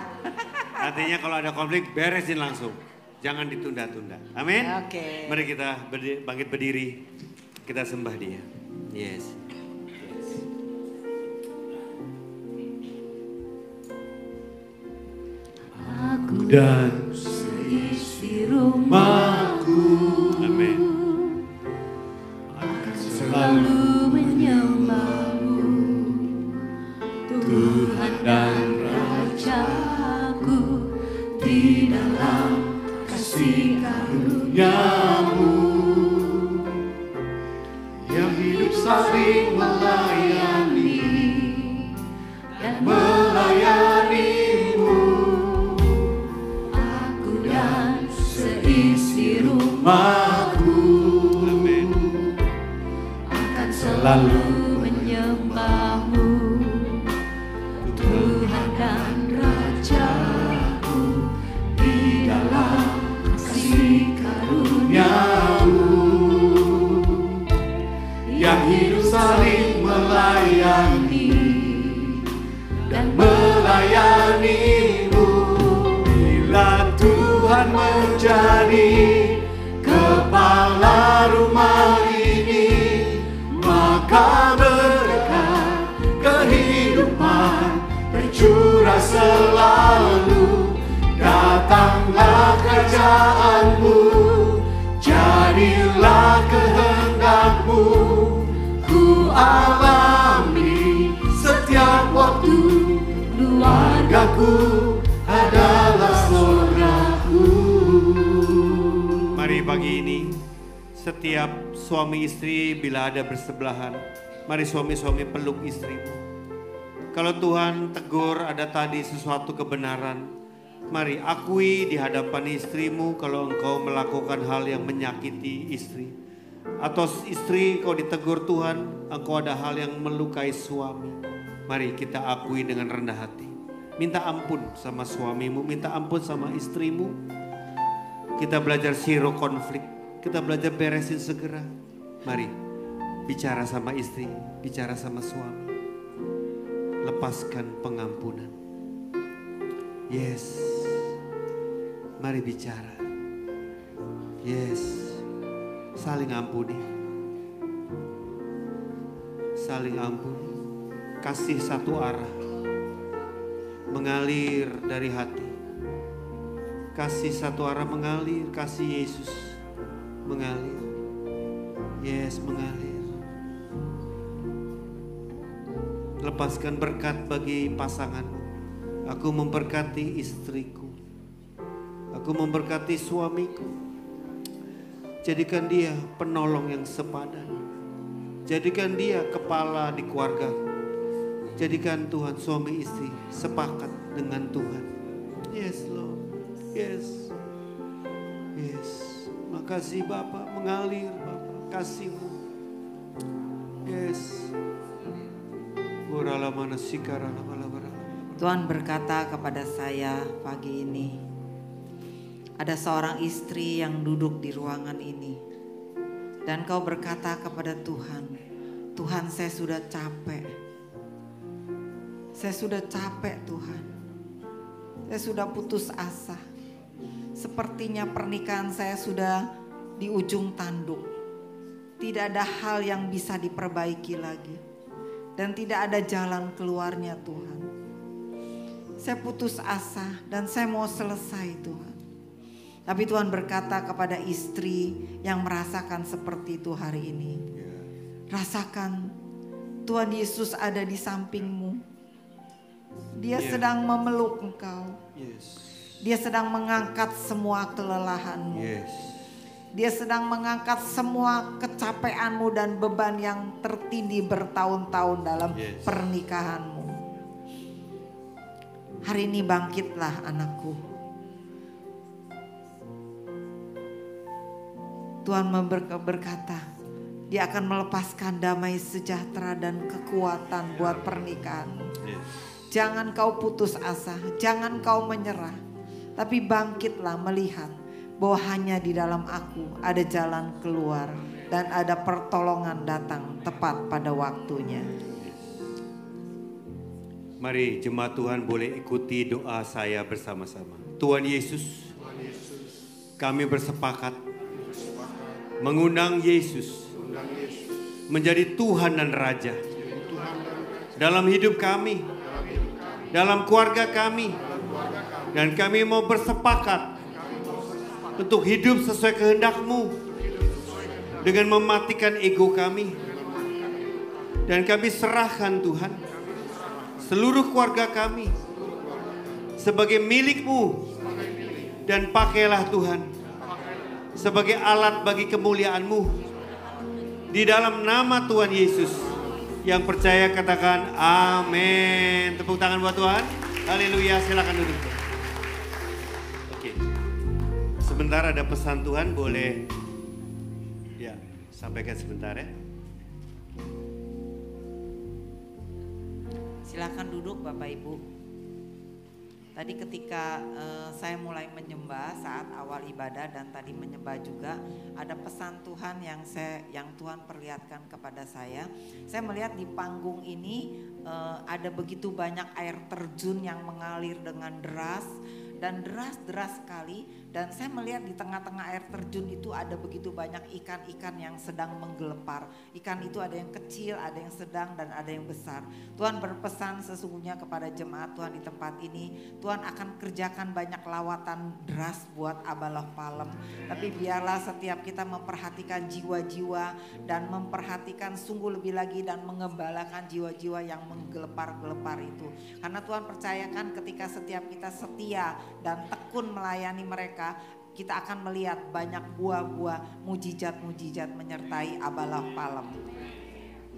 Artinya kalau ada konflik beresin langsung. Jangan ditunda-tunda. Amin. Oke. Mari kita bangkit berdiri. Kita sembah dia. Yes. Aku dan seisi rumahku. Amin. Akan selalu menyembahmu, Tuhan dan Rajaku, di dalam kasih karunia-Mu yang hidup saling melayani dan melayani-Mu. Aku dan seisi rumahku akan selalu menyembah-Mu, Tuhan dan Rajaku, di dalam kasih karunia-Mu yang hidup saling melayani dan melayani-Mu. Bila Tuhan menjadi kepala rumah ini, maka berkat kehidupan tercurah selalu. Datanglah kerajaan-Mu, jadilah kehendak-Mu, ku alami setiap waktu. Keluargaku adalah surgaku. Mari pagi ini setiap suami istri bila ada bersebelahan, mari suami-suami peluk istrimu. Kalau Tuhan tegur ada tadi sesuatu kebenaran, mari akui di hadapan istrimu kalau engkau melakukan hal yang menyakiti istri. Atau istri kau ditegur Tuhan, engkau ada hal yang melukai suami. Mari kita akui dengan rendah hati. Minta ampun sama suamimu, minta ampun sama istrimu. Kita belajar zero konflik, kita belajar beresin segera. Mari bicara sama istri, bicara sama suami. Lepaskan pengampunan. Yes. Mari bicara. Yes. Saling ampuni. Saling ampuni. Kasih satu arah. Mengalir dari hati. Kasih satu arah mengalir. Kasih Yesus mengalir. Yes, mengalir. Lepaskan berkat bagi pasanganmu. Aku memberkati istriku. Aku memberkati suamiku. Jadikan dia penolong yang sepadan. Jadikan dia kepala di keluarga. Jadikan Tuhan suami istri sepakat dengan Tuhan. Yes Lord. Yes. Yes. Makasih Bapa, mengalir Bapa kasih-Mu. Yes. Tuhan berkata kepada saya pagi ini, ada seorang istri yang duduk di ruangan ini, dan kau berkata kepada Tuhan, Tuhan saya sudah capek. Saya sudah capek Tuhan. Saya sudah putus asa. Sepertinya pernikahan saya sudah di ujung tanduk. Tidak ada hal yang bisa diperbaiki lagi. Dan tidak ada jalan keluarnya Tuhan. Saya putus asa dan saya mau selesai Tuhan. Tapi Tuhan berkata kepada istri yang merasakan seperti itu hari ini. Rasakan Tuhan Yesus ada di sampingmu. Dia sedang memeluk engkau. Dia sedang mengangkat semua kelelahanmu. Dia sedang mengangkat semua kecapeanmu dan beban yang tertindih bertahun-tahun dalam pernikahanmu. Hari ini bangkitlah anakku. Tuhan berkata, Dia akan melepaskan damai sejahtera dan kekuatan buat pernikahanmu. Jangan kau putus asa, jangan kau menyerah. Tapi bangkitlah melihat bahwa hanya di dalam Aku ada jalan keluar dan ada pertolongan datang tepat pada waktunya. Mari jemaat Tuhan boleh ikuti doa saya bersama-sama. Tuhan Yesus, kami bersepakat mengundang Yesus menjadi Tuhan dan Raja dalam hidup kami, dalam keluarga kami, dan kami mau bersepakat untuk hidup sesuai kehendak-Mu dengan mematikan ego kami. Dan kami serahkan Tuhan seluruh keluarga kami sebagai milik-Mu. Dan pakailah Tuhan sebagai alat bagi kemuliaan-Mu. Di dalam nama Tuhan Yesus, yang percaya katakan amin. Tepuk tangan buat Tuhan. Haleluya, silakan duduk. Oke. Sebentar ada pesan Tuhan, boleh ya sampaikan sebentar ya. Silakan duduk Bapak Ibu. Tadi ketika saya mulai menyembah saat awal ibadah dan tadi menyembah juga, ada pesan Tuhan yang Tuhan perlihatkan kepada saya. Saya melihat di panggung ini ada begitu banyak air terjun yang mengalir dengan deras dan deras sekali. Dan saya melihat di tengah-tengah air terjun itu ada begitu banyak ikan-ikan yang sedang menggelepar. Ikan itu ada yang kecil, ada yang sedang, dan ada yang besar. Tuhan berpesan sesungguhnya kepada jemaat Tuhan di tempat ini, Tuhan akan kerjakan banyak lawatan deras buat Abalah Palem. Tapi biarlah setiap kita memperhatikan jiwa-jiwa dan memperhatikan sungguh lebih lagi dan mengembalakan jiwa-jiwa yang menggelepar-gelepar itu. Karena Tuhan percayakan ketika setiap kita setia dan tekun melayani mereka, kita akan melihat banyak buah-buah mujizat-mujizat menyertai Abalah Palem.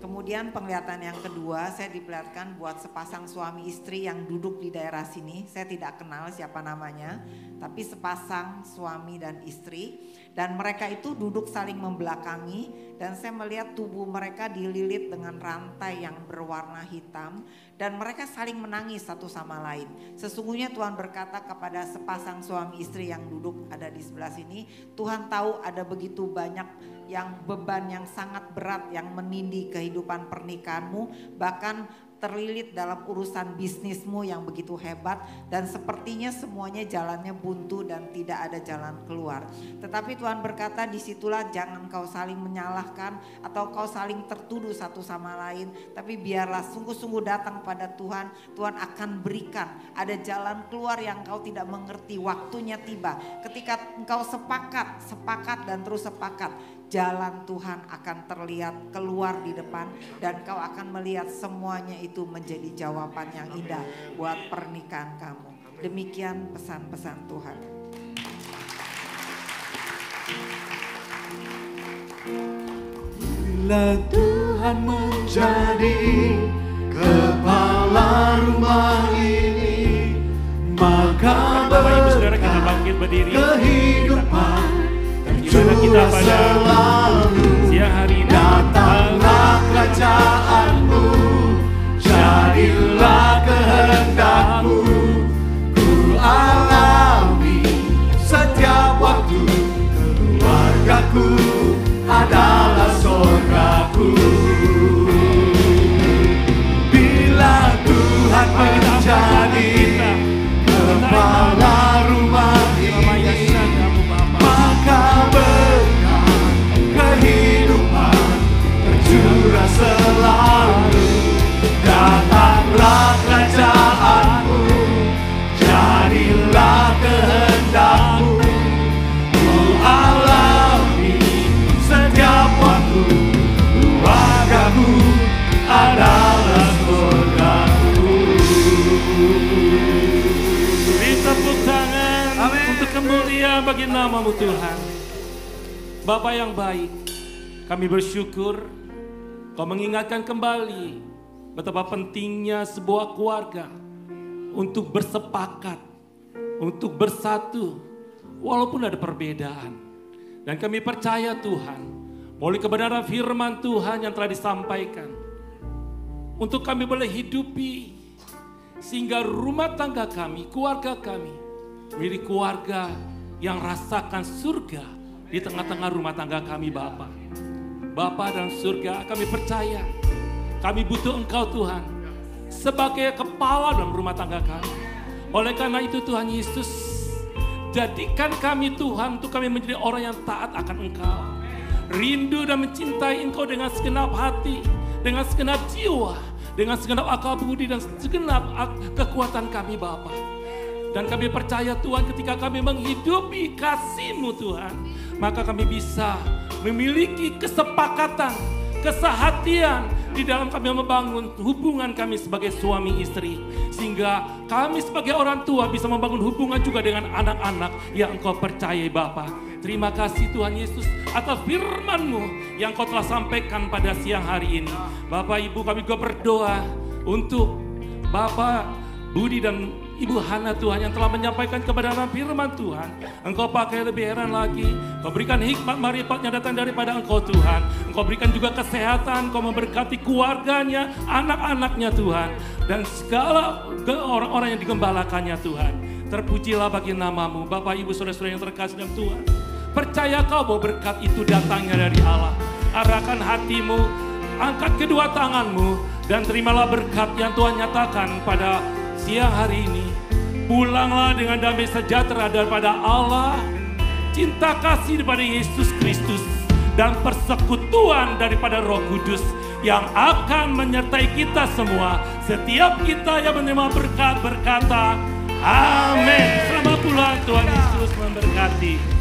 Kemudian penglihatan yang kedua, saya diperlihatkan buat sepasang suami istri yang duduk di daerah sini. Saya tidak kenal siapa namanya, tapi sepasang suami dan istri. Dan mereka itu duduk saling membelakangi, dan saya melihat tubuh mereka dililit dengan rantai yang berwarna hitam. Dan mereka saling menangis satu sama lain. Sesungguhnya Tuhan berkata kepada sepasang suami istri yang duduk ada di sebelah sini, Tuhan tahu ada begitu banyak yang beban yang sangat berat yang menindih kehidupan pernikahanmu, bahkan terlilit dalam urusan bisnismu yang begitu hebat dan sepertinya semuanya jalannya buntu dan tidak ada jalan keluar. Tetapi Tuhan berkata disitulah jangan kau saling menyalahkan atau kau saling tertuduh satu sama lain, tapi biarlah sungguh-sungguh datang pada Tuhan. Tuhan akan berikan ada jalan keluar yang kau tidak mengerti, waktunya tiba. Ketika engkau sepakat dan terus sepakat, jalan Tuhan akan terlihat keluar di depan dan kau akan melihat semuanya itu menjadi jawaban yang indah buat pernikahan kamu. Demikian pesan-pesan Tuhan. Bila Tuhan menjadi kepala rumah ini, maka Bapak Ibu Saudara kita bangkit berdiri. kehidupan Gimana kita pada siang hari ini? datanglah kerajaanmu, jadilah kehendakmu. Ku alami setiap waktu, keluargaku adalah surgaku. Bila Tuhan menjadi kepala rumah ini, maka berkat kehidupan tercurah selalu. Datanglah kerajaanmu, jadilah kehendakmu. Ku alami setiap waktu, keluargaku adalah surgaku. Beri tepuk tangan untuk kemuliaan bagi nama-Mu Tuhan. Bapa yang baik, kami bersyukur Kau mengingatkan kembali betapa pentingnya sebuah keluarga untuk bersepakat, untuk bersatu, walaupun ada perbedaan. Dan kami percaya Tuhan, melalui kebenaran firman Tuhan yang telah disampaikan, untuk kami boleh hidupi, sehingga rumah tangga kami, keluarga kami, menjadi keluarga yang rasakan surga di tengah-tengah rumah tangga kami Bapa. Bapa dalam surga, kami percaya, kami butuh Engkau Tuhan, sebagai kepala dalam rumah tangga kami. Oleh karena itu Tuhan Yesus, jadikan kami Tuhan, untuk kami menjadi orang yang taat akan Engkau. Rindu dan mencintai Engkau dengan segenap hati, dengan segenap jiwa, dengan segenap akal budi dan segenap kekuatan kami Bapa. Dan kami percaya Tuhan, ketika kami menghidupi kasih-Mu Tuhan, maka kami bisa memiliki kesepakatan, kesehatian di dalam kami membangun hubungan kami sebagai suami istri. Sehingga kami sebagai orang tua bisa membangun hubungan juga dengan anak-anak yang Engkau percayai Bapa. Terima kasih Tuhan Yesus atas firman-Mu yang Kau telah sampaikan pada siang hari ini. Bapak Ibu, kami juga berdoa untuk Bapak Budi dan Ibu Hana Tuhan yang telah menyampaikan kebenaran firman Tuhan. Engkau pakai lebih heran lagi. Engkau berikan hikmat marifat yang datang daripada Engkau Tuhan. Engkau berikan juga kesehatan. Engkau memberkati keluarganya, anak-anaknya Tuhan. Dan segala orang-orang yang digembalakannya Tuhan. Terpujilah bagi nama-Mu. Bapak Ibu saudara-saudara yang terkasih dalam Tuhan. Percaya kau bahwa berkat itu datangnya dari Allah. Arahkan hatimu, angkat kedua tanganmu, dan terimalah berkat yang Tuhan nyatakan pada siang hari ini. Pulanglah dengan damai sejahtera daripada Allah, cinta kasih daripada Yesus Kristus, dan persekutuan daripada Roh Kudus yang akan menyertai kita semua. Setiap kita yang menerima berkat berkata, amin. Selamat pulang, Tuhan Yesus memberkati.